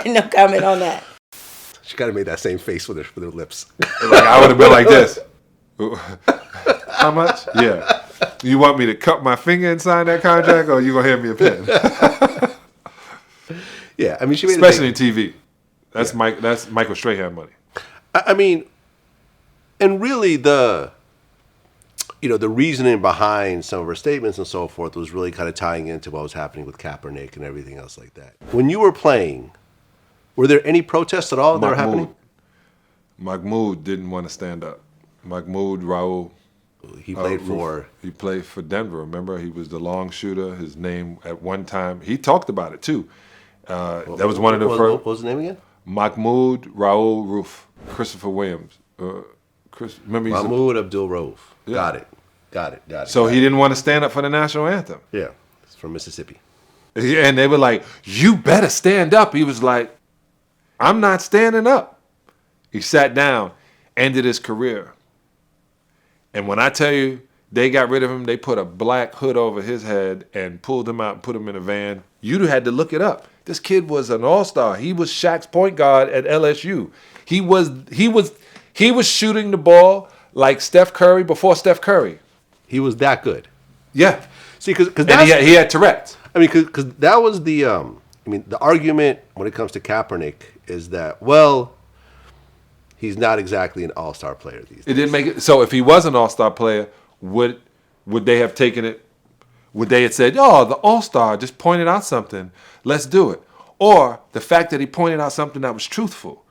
No comment on that. She kind of made that same face with her lips. Like I would have been like this. How much? Yeah. You want me to cut my finger and sign that contract, or you gonna hand me a pen? Yeah, I mean, she made especially in TV. That's That's Michael Strahan money. I mean, and really the reasoning behind some of her statements and so forth was really kind of tying into what was happening with Kaepernick and everything else like that. When you were playing, were there any protests at all that were happening? Mahmoud didn't want to stand up. Mahmoud Raul. He played for Denver. Remember, he was the long shooter. His name at one time, he talked about it too. That was one of the first. What was his name again? Mahmoud Raul Roof. Christopher Williams. Mahmoud Abdul Rauf. Yeah. Got it. So he didn't want to stand up for the national anthem. Yeah, it's from Mississippi. And they were like, "You better stand up." He was like, "I'm not standing up." He sat down, ended his career. And when I tell you they got rid of him, they put a black hood over his head and pulled him out and put him in a van. You had to look it up. This kid was an all-star. He was Shaq's point guard at LSU. He was shooting the ball like Steph Curry before Steph Curry. He was that good. Yeah. See, because he had Tourette's. I mean, because that was the the argument when it comes to Kaepernick is that, well, he's not exactly an all-star player these days. It didn't make it. So if he was an all-star player, would they have taken it? Would they have said, "Oh, the all-star just pointed out something. Let's do it." Or the fact that he pointed out something that was truthful.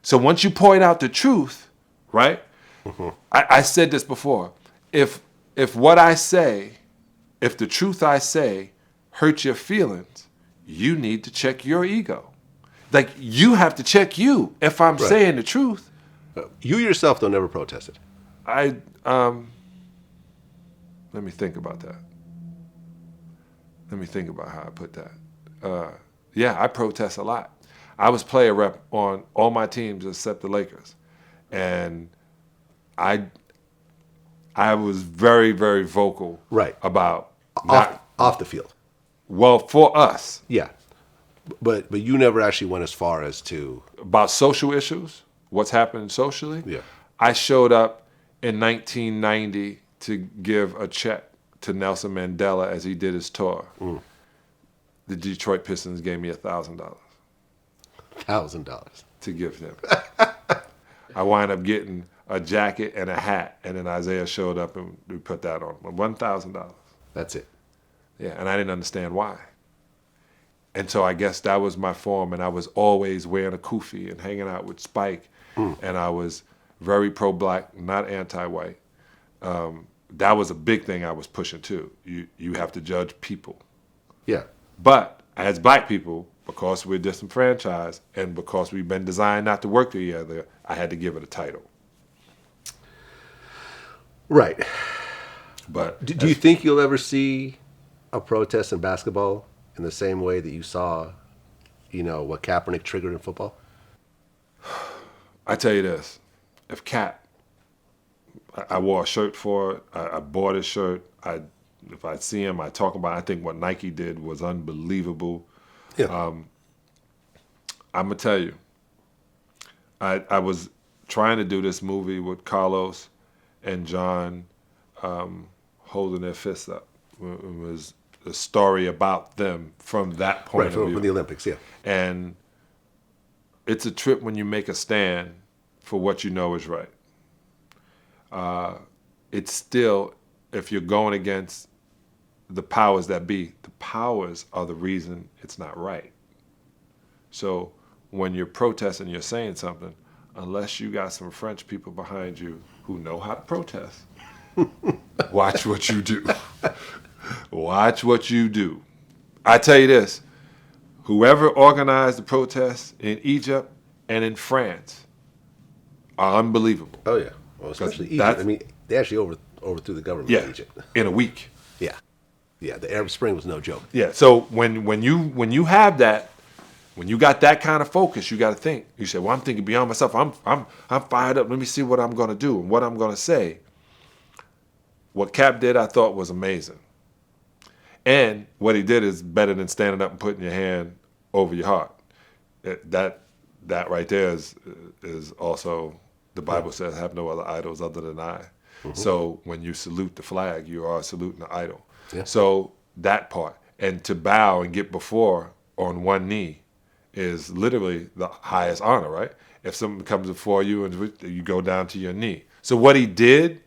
So once you point out the truth, right? Mm-hmm. I said this before. If what I say, if the truth I say hurts your feelings, you need to check your ego. Like, you have to check you if I'm saying the truth. You yourself, though, never protested. Let me think about that. let me think about how I put that. Yeah, I protest a lot. I was player rep on all my teams except the Lakers. And I was very, very vocal about off the field. Well, for us. Yeah. But you never actually went as far as to about social issues, what's happening socially. Yeah. I showed up in 1990 to give a check to Nelson Mandela as he did his tour. The Detroit Pistons gave me $1,000. $1,000 to give him. I wind up getting a jacket and a hat, and then Isaiah showed up and we put that on. $1,000. That's it. Yeah, and I didn't understand why. And so I guess that was my form, and I was always wearing a kufi and hanging out with Spike, and I was very pro-black, not anti-white. That was a big thing I was pushing too. You have to judge people. Yeah. But as black people, because we're disenfranchised and because we've been designed not to work together, I had to give it a title. Right. But do you think you'll ever see a protest in basketball in the same way that you saw, what Kaepernick triggered in football? I tell you this, if Cap, I wore a shirt for it, I bought his shirt, if I see him, I talk about it. I think what Nike did was unbelievable. Yeah. I'm going to tell you, I was trying to do this movie with Carlos and John holding their fists up. It was a story about them from that point of view. From the Olympics, yeah. And it's a trip when you make a stand for what you know is right. It's still, if you're going against the powers that be, the powers are the reason it's not right. So when you're protesting, you're saying something, unless you got some French people behind you who know how to protest, watch what you do. Watch what you do. I tell you this, whoever organized the protests in Egypt and in France are unbelievable. Oh, yeah. Well, especially Egypt. I mean, they actually overthrew the government of Egypt. In a week. Yeah. Yeah, the Arab Spring was no joke. Yeah, so when you have that, when you got that kind of focus, you got to think. You say, well, I'm thinking beyond myself. I'm fired up. Let me see what I'm going to do and what I'm going to say. What Cap did, I thought was amazing. And what he did is better than standing up and putting your hand over your heart. That right there is also, the Bible says, have no other idols other than I. Mm-hmm. So when you salute the flag, you are saluting the idol. Yeah. So that part. And to bow and get before on one knee is literally the highest honor, right? If someone comes before you and you go down to your knee. So what he did,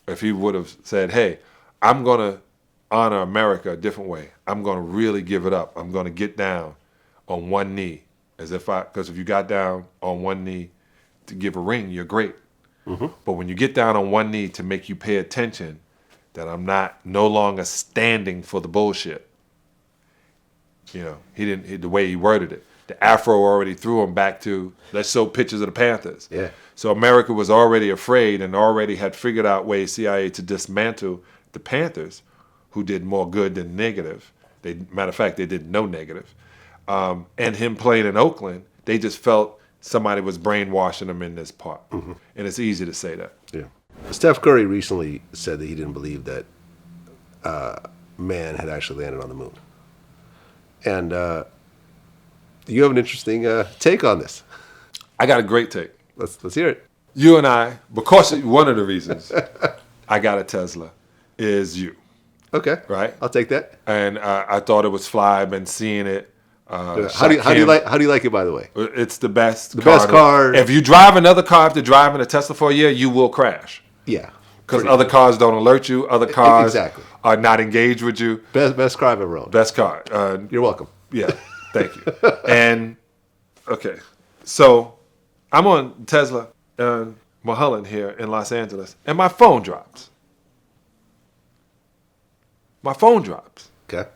if he would have said, hey, I'm going to honor America a different way. I'm going to really give it up. I'm going to get down on one knee. Because if you got down on one knee to give a ring, you're great. Mm-hmm. But when you get down on one knee to make you pay attention that I'm no longer standing for the bullshit. The way he worded it. The Afro already threw him back to, let's show pictures of the Panthers. Yeah. So America was already afraid and already had figured out ways, CIA, to dismantle the Panthers, who did more good than negative. Matter of fact, they did no negative. And him playing in Oakland, they just felt somebody was brainwashing them in this part. Mm-hmm. And it's easy to say that. Yeah. Steph Curry recently said that he didn't believe that man had actually landed on the moon. And you have an interesting take on this. I got a great take. Let's hear it. You and I, because one of the reasons I got a Tesla is you. Okay. Right? I'll take that. And I thought it was fly. I've been seeing it. How do you like it, by the way? It's the best. Best car. If you drive another car after driving a Tesla for a year, you will crash. Yeah. Because other cars don't alert you. Other cars are not engaged with you. Best car I've ever owned. Best car. You're welcome. Yeah. Thank you. And okay, so I'm on Tesla Mulholland here in Los Angeles, and my phone drops. My phone drops. Okay.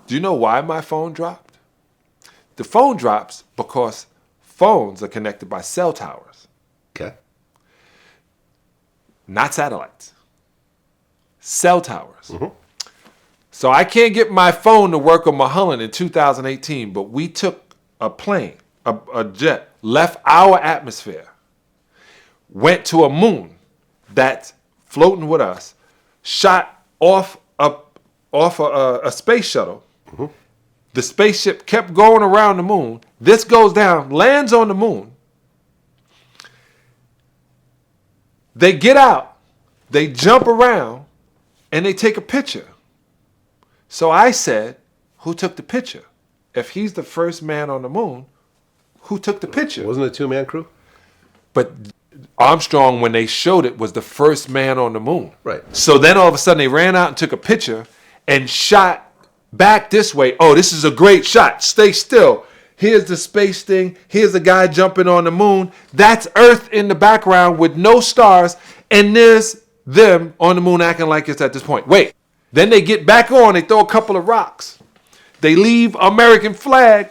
Do you know why my phone dropped? The phone drops because phones are connected by cell towers. Okay. Not satellites. Cell towers. Mm-hmm. So I can't get my phone to work on Mulholland in 2018, but we took a plane, a jet, left our atmosphere, went to a moon that's floating with us, shot off a space shuttle. Mm-hmm. The spaceship kept going around the moon. This goes down, lands on the moon. They get out, they jump around, and they take a picture. So I said, who took the picture? If he's the first man on the moon, who took the picture? Wasn't it a 2-man crew? But Armstrong, when they showed it, was the first man on the moon. Right. So then all of a sudden they ran out and took a picture and shot back this way. Oh, this is a great shot. Stay still. Here's the space thing. Here's the guy jumping on the moon. That's Earth in the background with no stars. And there's them on the moon acting like it's at this point. Wait. Then they get back on. They throw a couple of rocks. They leave American flag.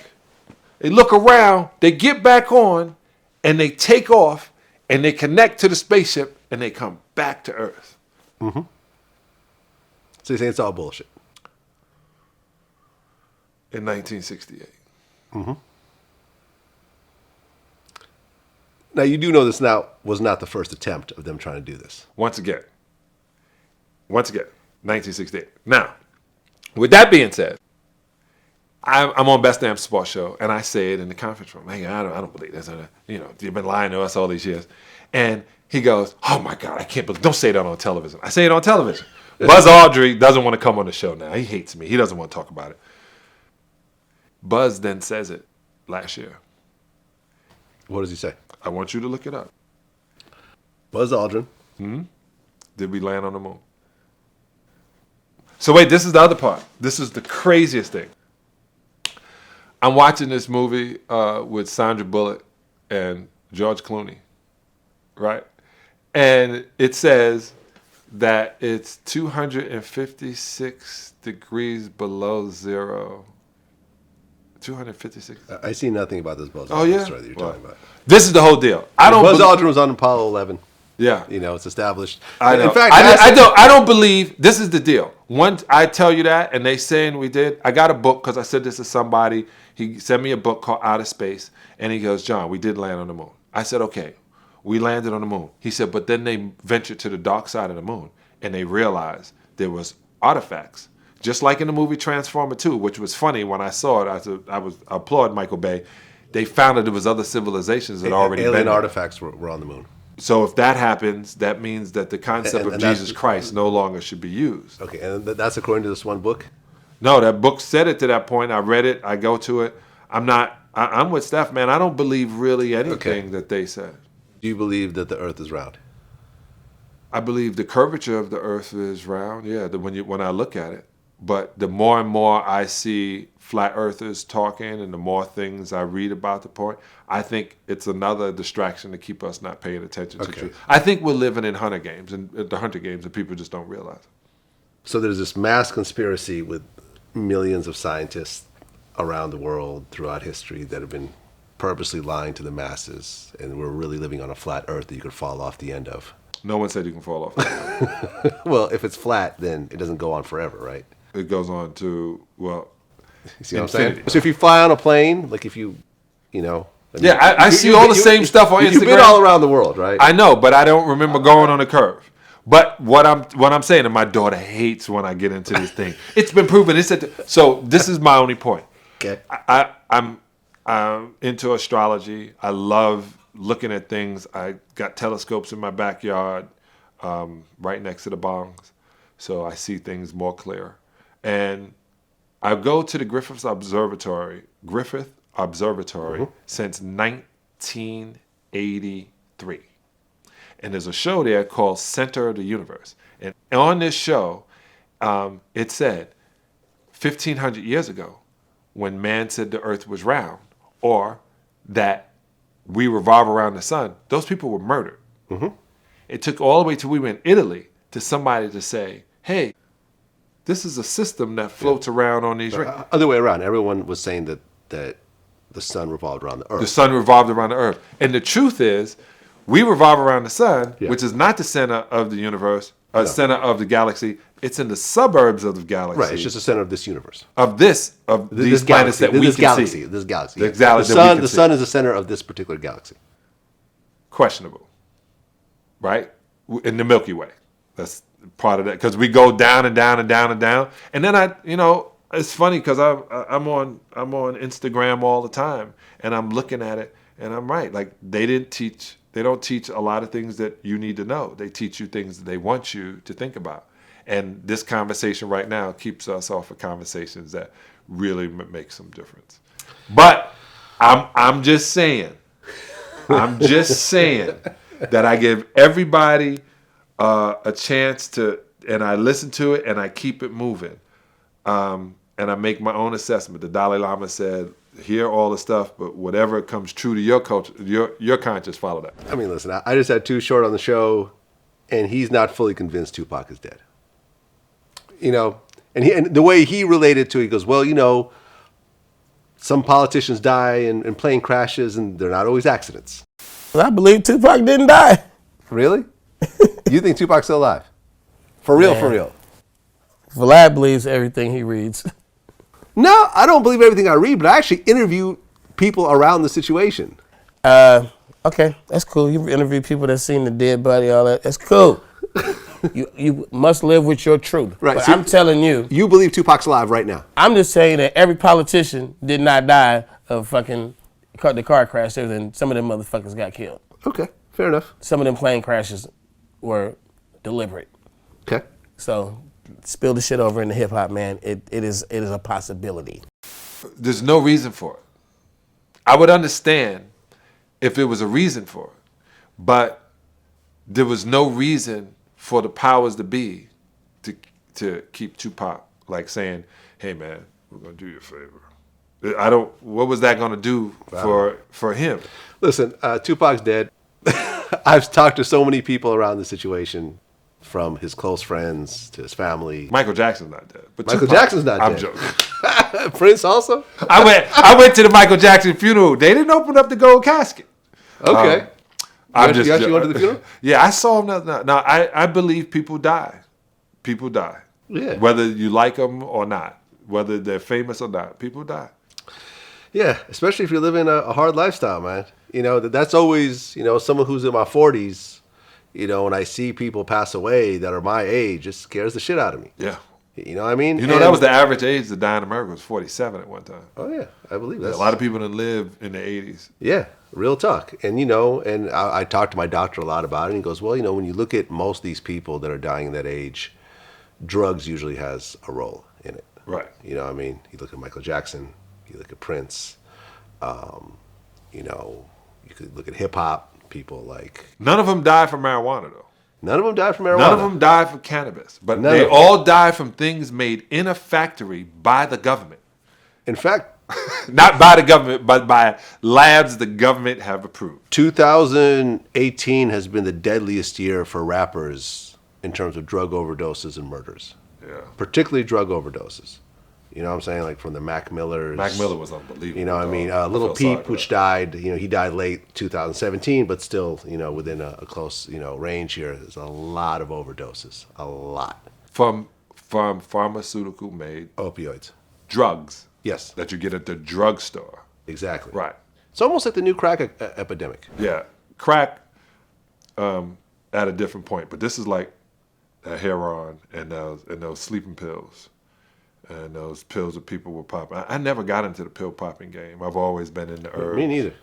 They look around. They get back on. And they take off. And they connect to the spaceship. And they come back to Earth. Mm-hmm. So you're saying it's all bullshit? In 1968. Mm-hmm. Now, you do know this now was not the first attempt of them trying to do this. Once again, 1968. Now, with that being said, I'm on Best Damn Sports Show, and I say it in the conference room. Hey, I don't believe this. You've been lying to us all these years. And he goes, oh, my God, I can't believe. Don't say that on television. I say it on television. Buzz Aldrin doesn't want to come on the show now. He hates me. He doesn't want to talk about it. Buzz then says it last year. What does he say? I want you to look it up. Buzz Aldrin. Mm-hmm. Did we land on the moon? So wait, this is the other part. This is the craziest thing. I'm watching this movie with Sandra Bullock and George Clooney, right? And it says that it's 256 degrees below zero. 256. I see nothing about this Buzz Oh, Aldrin yeah? story that you're talking about. This is the whole deal. Buzz Aldrin was on Apollo 11. Yeah. It's established. I know. In fact, I don't believe this is the deal. Once I tell you that, and they saying we did, I got a book because I said this to somebody. He sent me a book called Outer Space, and he goes, John, we did land on the moon. I said, okay, we landed on the moon. He said, but then they ventured to the dark side of the moon, and they realized there was artifacts. Just like in the movie Transformer 2, which was funny when I saw it. I applaud Michael Bay. They found that there was other civilizations that already alien been there. artifacts were on the moon. So if that happens, that means that the concept of Jesus Christ no longer should be used. Okay, and that's according to this one book? No, that book said it to that point. I read it. I go to it. I'm with Steph, man. I don't believe really anything that they said. Do you believe that the Earth is round? I believe the curvature of the Earth is round. Yeah, when I look at it. But the more and more I see flat earthers talking and the more things I read about the point, I think it's another distraction to keep us not paying attention to truth. I think we're living in Hunger Games, and the Hunter Games, and people just don't realize it. So there's this mass conspiracy with millions of scientists around the world throughout history that have been purposely lying to the masses, and we're really living on a flat Earth that you could fall off the end of. No one said you can fall off. Well, if it's flat, then it doesn't go on forever, right? It goes on to, well, you see what I'm saying? So if you fly on a plane, like if you know. I see all the same stuff on Instagram. You've been all around the world, right? I know, but I don't remember going on a curve. But what I'm saying, and my daughter hates when I get into this thing. It's been proven. So this is my only point. Okay. I'm into astrology. I love looking at things. I got telescopes in my backyard, right next to the bongs, so I see things more clear. And I go to the Griffith Observatory since 1983. And there's a show there called Center of the Universe. And on this show, it said 1,500 years ago, when man said the earth was round, or that we revolve around the sun, those people were murdered. Mm-hmm. It took all the way till we were in Italy to somebody to say, hey, this is a system that floats around on these rings. Other way around. Everyone was saying that the sun revolved around the earth. The sun revolved around the earth. And the truth is, we revolve around the sun, which is not the center of the universe, center of the galaxy. It's in the suburbs of the galaxy. Right. It's just the center of this universe. Of these planets that we can see. This galaxy. The The galaxy sun. that we can The see. sun is the center of this particular galaxy. Questionable, right? In the Milky Way. That's part of that because we go down and down and down and down. And then it's funny because I'm on Instagram all the time and I'm looking at it and I'm right. Like they don't teach a lot of things that you need to know. They teach you things that they want you to think about. And this conversation right now keeps us off of conversations that really make some difference. But I'm just saying that I give everybody a chance to, and I listen to it and I keep it moving. And I make my own assessment. The Dalai Lama said, hear all the stuff, but whatever comes true to your culture, your conscience, follow that. I mean, listen, I just had Too Short on the show, and he's not fully convinced Tupac is dead. And the way he related to it, he goes, well, some politicians die in plane crashes, and they're not always accidents. I believe Tupac didn't die. Really? You think Tupac's still alive? For real, for real? Vlad believes everything he reads. No, I don't believe everything I read, but I actually interview people around the situation. Okay, that's cool. You interview people that's seen the dead body, all that. That's cool. You must live with your truth. Right. But So I'm telling you. You believe Tupac's alive right now? I'm just saying that every politician did not die of fucking the car crash. And some of them motherfuckers got killed. Okay, fair enough. Some of them plane crashes were deliberate. Okay. So spill the shit over in the hip hop, man. It is a possibility. There's no reason for it. I would understand if it was a reason for it, but there was no reason for the powers to be to keep Tupac like saying, "Hey man, we're gonna do you a favor." What was that gonna do for him? Listen, Tupac's dead. I've talked to so many people around the situation, from his close friends to his family. Michael Jackson's not dead. But Michael Tupac, Jackson's not I'm dead. joking. Prince also? I went to the Michael Jackson funeral. They didn't open up the gold casket. Okay. You actually went to the funeral? Yeah, I saw him. Now, I believe people die. People die. Yeah. Whether you like them or not, whether they're famous or not, people die. Yeah, especially if you're living a hard lifestyle, man. That's always, someone who's in my 40s, when I see people pass away that are my age, it scares the shit out of me. Yeah. You know what I mean? That was the average age to die in America was 47 at one time. Oh, yeah, I believe that. A lot of people didn't live in the 80s. Yeah, real talk. And, and I talked to my doctor a lot about it, and he goes, well, when you look at most of these people that are dying in that age, drugs usually has a role in it. Right. You know what I mean? You look at Michael Jackson, you look at Prince, you could look at hip-hop, people like... None of them died from marijuana, though. None of them died from marijuana. None of them died from cannabis. But they all died from things made in a factory by the government. In fact... Not by the government, but by labs the government have approved. 2018 has been the deadliest year for rappers in terms of drug overdoses and murders. Yeah. Particularly drug overdoses. You know what I'm saying? Like from the Mac Millers. Mac Miller was unbelievable. You know what I mean? Little Peep, which died, he died late 2017, but still, within a close, range here. There's a lot of overdoses. A lot. From pharmaceutical made opioids. Drugs. Yes. That you get at the drugstore. Exactly. Right. It's almost like the new crack epidemic. Yeah. Crack at a different point, but this is like heroin and those sleeping pills. And those pills that people were popping. I never got into the pill popping game. I've always been in the herbs. Me neither.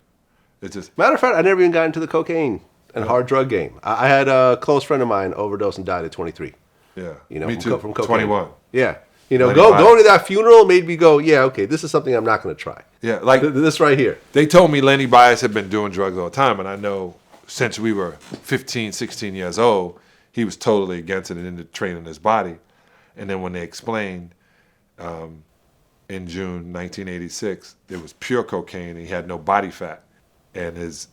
It's just matter of fact, I never even got into the cocaine and hard drug game. I had a close friend of mine overdose and died at 23. Yeah, me too. From cocaine. 21. Yeah, going to that funeral made me go, yeah, okay, this is something I'm not going to try. Yeah, like this right here. They told me Lenny Bias had been doing drugs all the time, and I know since we were 15, 16 years old, he was totally against it and into training his body. And then when they explained. In June 1986, it was pure cocaine. He had no body fat, and his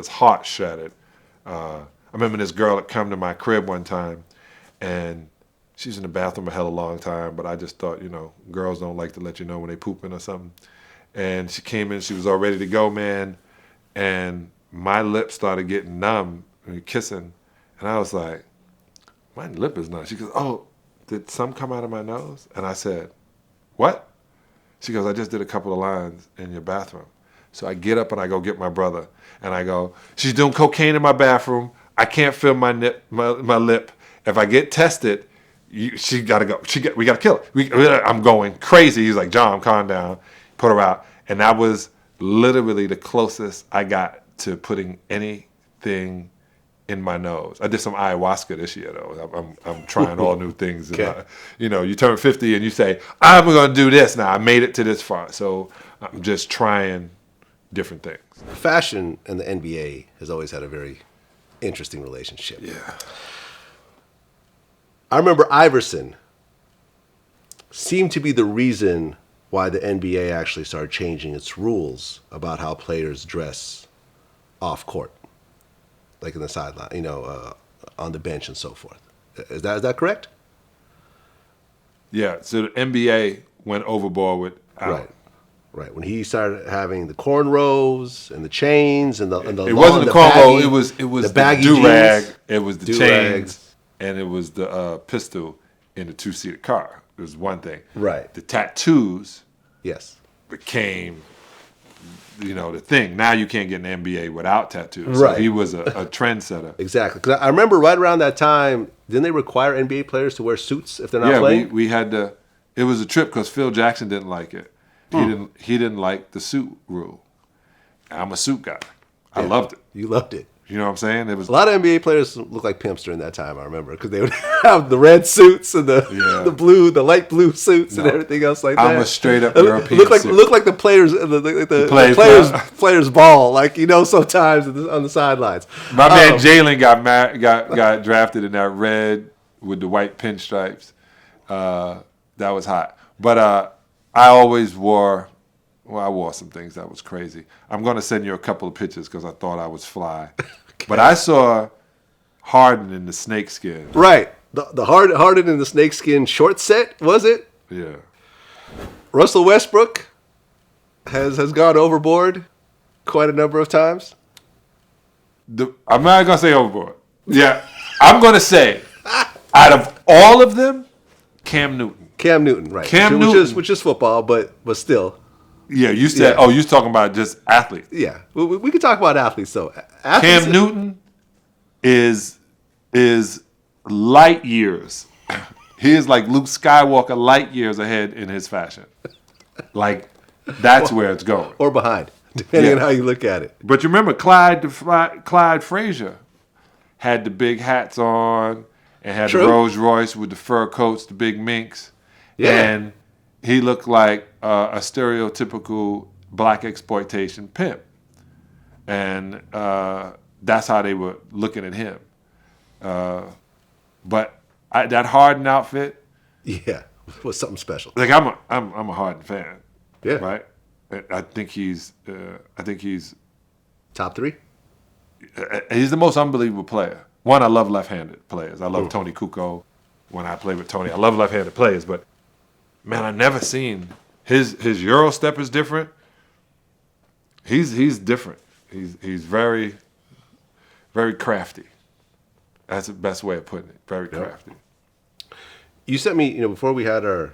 heart shattered. I remember this girl had come to my crib one time, and she's in the bathroom a hell of a long time. But I just thought, girls don't like to let you know when they pooping or something. And she came in, she was all ready to go, man, and my lips started getting numb and kissing, and I was like, my lip is numb. She goes, oh. did some come out of my nose? And I said, what? She goes, I just did a couple of lines in your bathroom. So I get up and I go get my brother. And I go, she's doing cocaine in my bathroom. I can't feel my lip. If I get tested, she got to go. We got to kill her. I'm going crazy. He's like, John, calm down. Put her out. And that was literally the closest I got to putting anything in my nose. I did some ayahuasca this year, though. I'm trying all new things. Okay. And you turn 50 and you say, I'm going to do this now. I made it to this far. So I'm just trying different things. Fashion and the NBA has always had a very interesting relationship. Yeah. I remember Iverson seemed to be the reason why the NBA actually started changing its rules about how players dress off court, like in the sideline, on the bench and so forth. Is that correct? Yeah. So the NBA went overboard with Allen. Right. When he started having the cornrows and the chains and the it wasn't the cornrow. It was the baggy do-rag. jeans. It was the Do-rags. chains, and it was the pistol in the two-seater car. It was one thing. Right. The tattoos. Yes. Became, the thing. Now you can't get an NBA without tattoos. Right. So he was a trendsetter. Exactly. Because I remember right around that time, didn't they require NBA players to wear suits if they're not playing? Yeah, we had to. It was a trip because Phil Jackson didn't like it. He didn't like the suit rule. I'm a suit guy. I loved it. You loved it. You know what I'm saying? It was a lot of NBA players looked like pimps during that time. I remember because they would have the red suits and the light blue suits and everything else like that. I'm a straight up European. Look like the players, the players ball, sometimes on the sidelines. My man Jalen got drafted in that red with the white pinstripes. That was hot. But I always wore some things that was crazy. I'm going to send you a couple of pictures because I thought I was fly. Okay. But I saw Harden in the snakeskin. Right. The Harden in the snakeskin short set, was it? Yeah. Russell Westbrook has gone overboard quite a number of times. I'm not going to say overboard. Yeah. I'm going to say, out of all of them, Cam Newton, right. Which is football, but still. Yeah, you said, you was talking about just athletes. Yeah, we could talk about athletes, though. Cam Newton is light years. He is like Luke Skywalker, light years ahead in his fashion. Like, that's where it's going. Or behind, depending on how you look at it. But you remember Clyde Frazier had the big hats on and had the Rolls Royce with the fur coats, the big minks. Yeah. And he looked like a stereotypical black exploitation pimp. And that's how they were looking at him. But that Harden outfit, was something special. Like I'm a Harden fan. Yeah. Right? I think he's top 3. He's the most unbelievable player. One, I love left-handed players. I love Tony Kukoc. When I played with Tony, I love left-handed players, but man, I never seen his Euro step is different. He's different. He's very, very crafty. That's the best way of putting it. Very crafty. You sent me, before we had our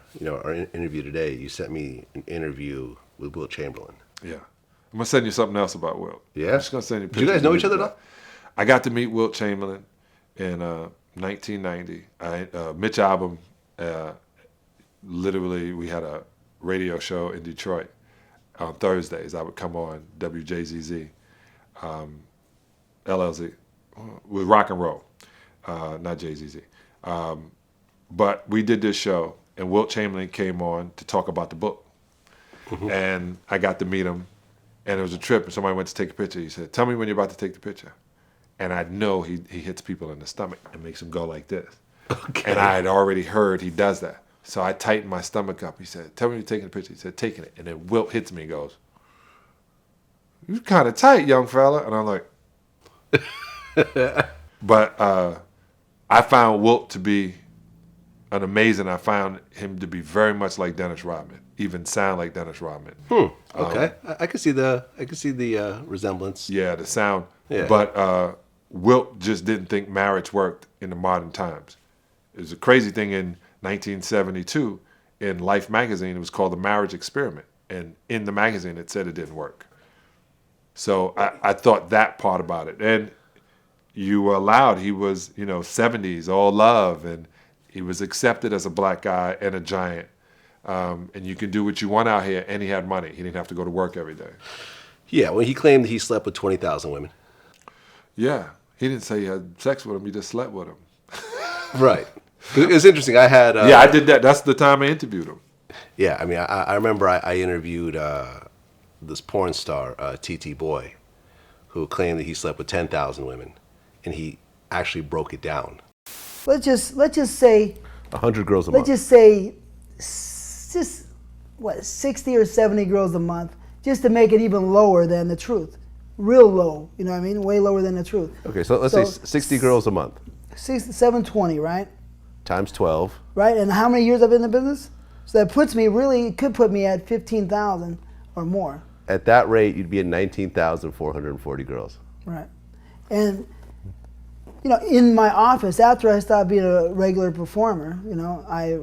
interview today, you sent me an interview with Wilt Chamberlain. Yeah. I'm gonna send you something else about Wilt. Yeah. I'm just gonna send you pictures. Do you guys know each other though? I got to meet Wilt Chamberlain in 1990. Mitch Albom, literally, we had a radio show in Detroit on Thursdays. I would come on WJZZ, LLZ, with rock and roll, not JZZ. But we did this show, and Wilt Chamberlain came on to talk about the book. Mm-hmm. And I got to meet him, and it was a trip, and somebody went to take a picture. He said, tell me when you're about to take the picture. And I know he hits people in the stomach and makes them go like this. Okay. And I had already heard he does that. So I tightened my stomach up. He said, tell me when you're taking the picture. He said, taking it. And then Wilt hits me and goes, you're kind of tight, young fella. And I'm like, but I found Wilt to be I found him to be very much like Dennis Rodman, even sound like Dennis Rodman. Okay, I could see the resemblance. Yeah, the sound. Yeah. But Wilt just didn't think marriage worked in the modern times. It was a crazy thing in 1972 in Life magazine. It was called The Marriage Experiment. And in the magazine, it said it didn't work. So I thought that part about it. And you were allowed, he was, 70s, all love, and he was accepted as a black guy and a giant. And you can do what you want out here, and he had money. He didn't have to go to work every day. Yeah, when he claimed that he slept with 20,000 women. Yeah, he didn't say he had sex with them, he just slept with them. Right. It's interesting. I had... yeah, I did that. That's the time I interviewed him. Yeah, I mean, I remember I interviewed this porn star, TT Boy, who claimed that he slept with 10,000 women, and he actually broke it down. Let's just say 100 girls a month. Let's just say, 60 or 70 girls a month, just to make it even lower than the truth, real low. You know what I mean? Way lower than the truth. Okay, so let's say 60 girls a month. 720, right? Times 12. Right, and how many years I've been in the business? So that could put me at 15,000 or more. At that rate, you'd be at 19,440 girls. Right. And, in my office, after I stopped being a regular performer, I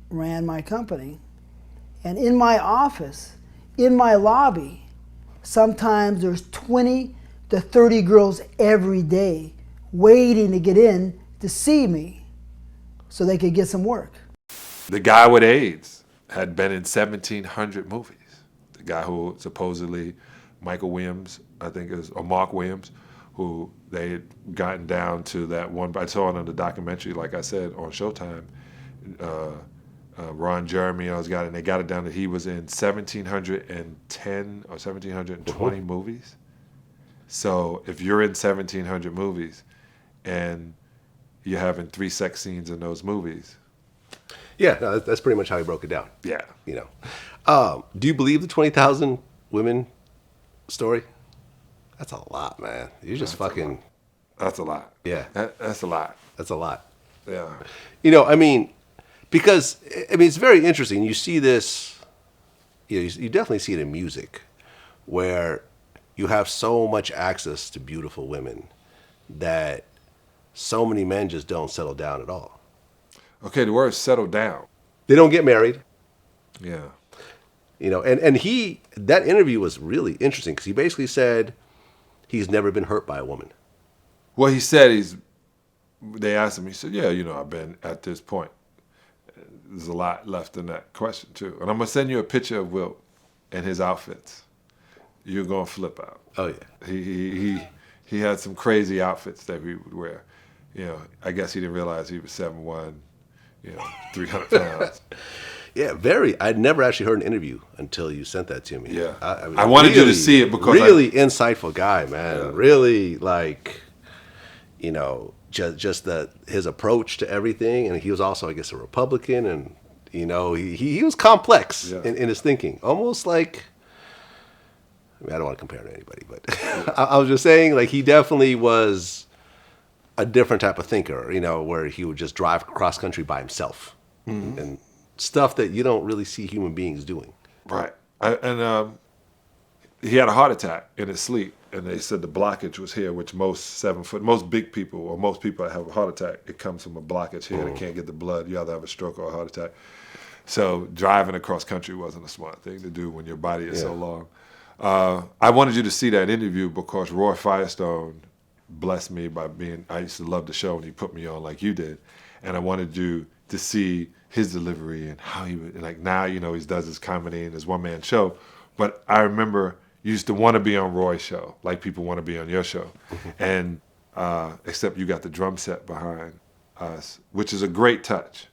ran my company. And in my office, in my lobby, sometimes there's 20 to 30 girls every day waiting to get in to see me so they could get some work. The guy with AIDS had been in 1,700 movies. The guy who supposedly, Michael Williams, I think is, or Mark Williams, who they had gotten down to that one. I saw it on the documentary, like I said, on Showtime. Ron Jeremy, and they got it down that he was in 1,710 or 1,720 movies. So if you're in 1,700 movies and you're having 3 sex scenes in those movies. Yeah, no, that's pretty much how he broke it down. Yeah. Do you believe the 20,000 women story? That's a lot, man. You're just fucking... That's a lot. Yeah. That's a lot. That's a lot. Yeah. Because, it's very interesting. You see this, you definitely see it in music, where you have so much access to beautiful women that so many men just don't settle down at all. Okay, the word settle down. They don't get married. Yeah. And that interview was really interesting because he basically said he's never been hurt by a woman. Well, he said they asked him, he said, yeah, I've been at this point. There's a lot left in that question, too. And I'm going to send you a picture of Wilt and his outfits. You're going to flip out. Oh, yeah. He had some crazy outfits that he would wear. I guess he didn't realize he was 7'1", 300 pounds. Yeah, I'd never actually heard an interview until you sent that to me. Yeah. I wanted you to see it because really insightful guy, man. Yeah. Really, just his approach to everything. And he was also, I guess, a Republican. And, he was complex in his thinking. Almost like, I don't want to compare to anybody, but I was just saying, he definitely was a different type of thinker, where he would just drive cross country by himself. Mm-hmm. And stuff that you don't really see human beings doing. Right. He had a heart attack in his sleep, and they said the blockage was here, which most big people, or most people that have a heart attack, it comes from a blockage here. They can't get the blood. You either have a stroke or a heart attack. So driving across country wasn't a smart thing to do when your body is so long. I wanted you to see that interview because Roy Firestone blessed me by I used to love the show, and he put me on like you did. And I wanted you to see his delivery and how he would, now, he does his comedy and his one-man show. But I remember you used to want to be on Roy's show, like people want to be on your show. And except you got the drum set behind us, which is a great touch.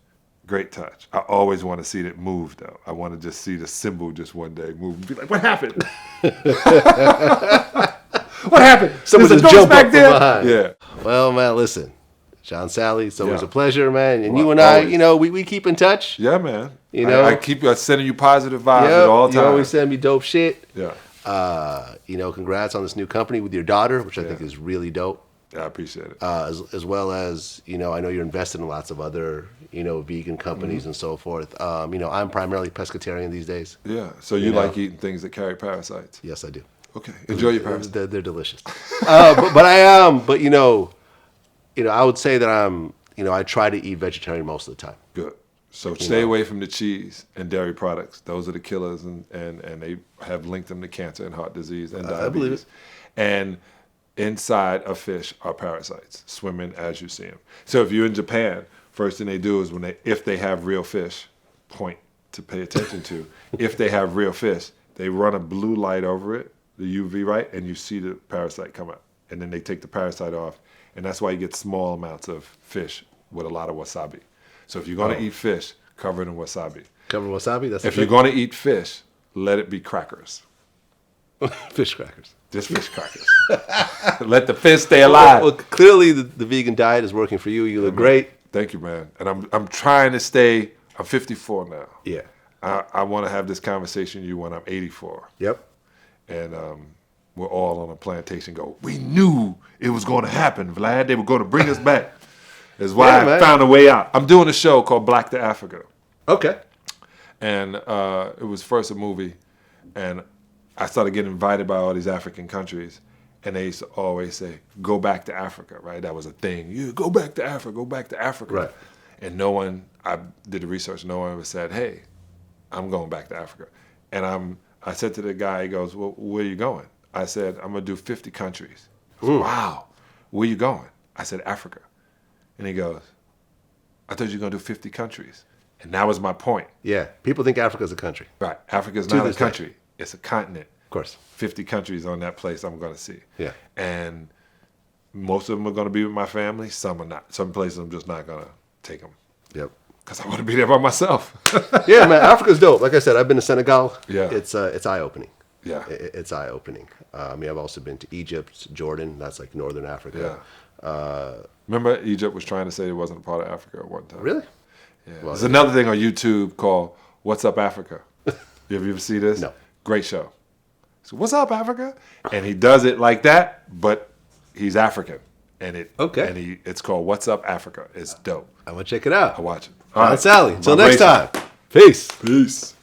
Great touch. I always want to see it move, though. I want to just see the cymbal just one day move and be like, what happened? What happened? Someone just jump back up there? From behind. Yeah. Well, man, listen. John Salley, it's always Yeah. a pleasure, man. And Well, you and always. I, we keep in touch. Yeah, man. You know? I keep sending you positive vibes Yep, at all times. You always send me dope shit. Yeah. Congrats on this new company with your daughter, which I think is really dope. Yeah, I appreciate it. As well as, I know you're invested in lots of other, vegan companies and so forth. I'm primarily pescatarian these days. Yeah. So you like eating things that carry parasites? Yes, I do. Okay. Enjoy your parasites. They're delicious. but I am, I would say that I try to eat vegetarian most of the time. Good. So stay away from the cheese and dairy products. Those are the killers, and they have linked them to cancer and heart disease and diabetes. I believe it. And inside a fish are parasites swimming as you see them. So if you're in Japan, first thing they do is if they have real fish, point to pay attention to. If they have real fish, they run a blue light over it, the UV light, and you see the parasite come out. And then they take the parasite off, and that's why you get small amounts of fish with a lot of wasabi. So if you're going to eat fish, cover it in wasabi. Cover wasabi? That's if you're going to eat fish, let it be crackers. Fish crackers. Just fish crackers. Let the fish stay alive. Well, clearly the vegan diet is working for you. You look great. Thank you, man. And I'm trying to stay. I'm 54 now. Yeah. I want to have this conversation with you when I'm 84. Yep. And we're all on a plantation. We knew it was going to happen, Vlad. They were going to bring us back. That's why I found a way out. I'm doing a show called Black to Africa. Okay. And it was first a movie, and I started getting invited by all these African countries, and they used to always say, "Go back to Africa," right? That was a thing. You go back to Africa. Go back to Africa. Right. And no one. I did the research. No one ever said, "Hey, I'm going back to Africa." And I said to the guy, he goes, "Well, where are you going?" I said, "I'm gonna do 50 countries." Wow. Where you going? I said, "Africa." And he goes, "I thought you were going to do 50 countries. And that was my point. Yeah. People think Africa's a country. Right. Africa's not a country. It's a continent. Of course. 50 countries on that place I'm going to see. Yeah. And most of them are going to be with my family. Some are not. Some places I'm just not going to take them. Yep. Because I want to be there by myself. Yeah, man. Africa's dope. Like I said, I've been to Senegal. Yeah. It's eye-opening. Yeah. It's eye-opening. I've also been to Egypt, Jordan. That's like northern Africa. Yeah. Remember, Egypt was trying to say it wasn't a part of Africa at one time. Really? Yeah. Well, There's another thing on YouTube called "What's Up Africa." You ever see this? No. Great show. So, "What's up, Africa?" And he does it like that, but he's African, and it's called "What's Up, Africa." It's dope. I'm gonna check it out. I watch it. All right, Salley. Until My next race- time. Peace. Peace.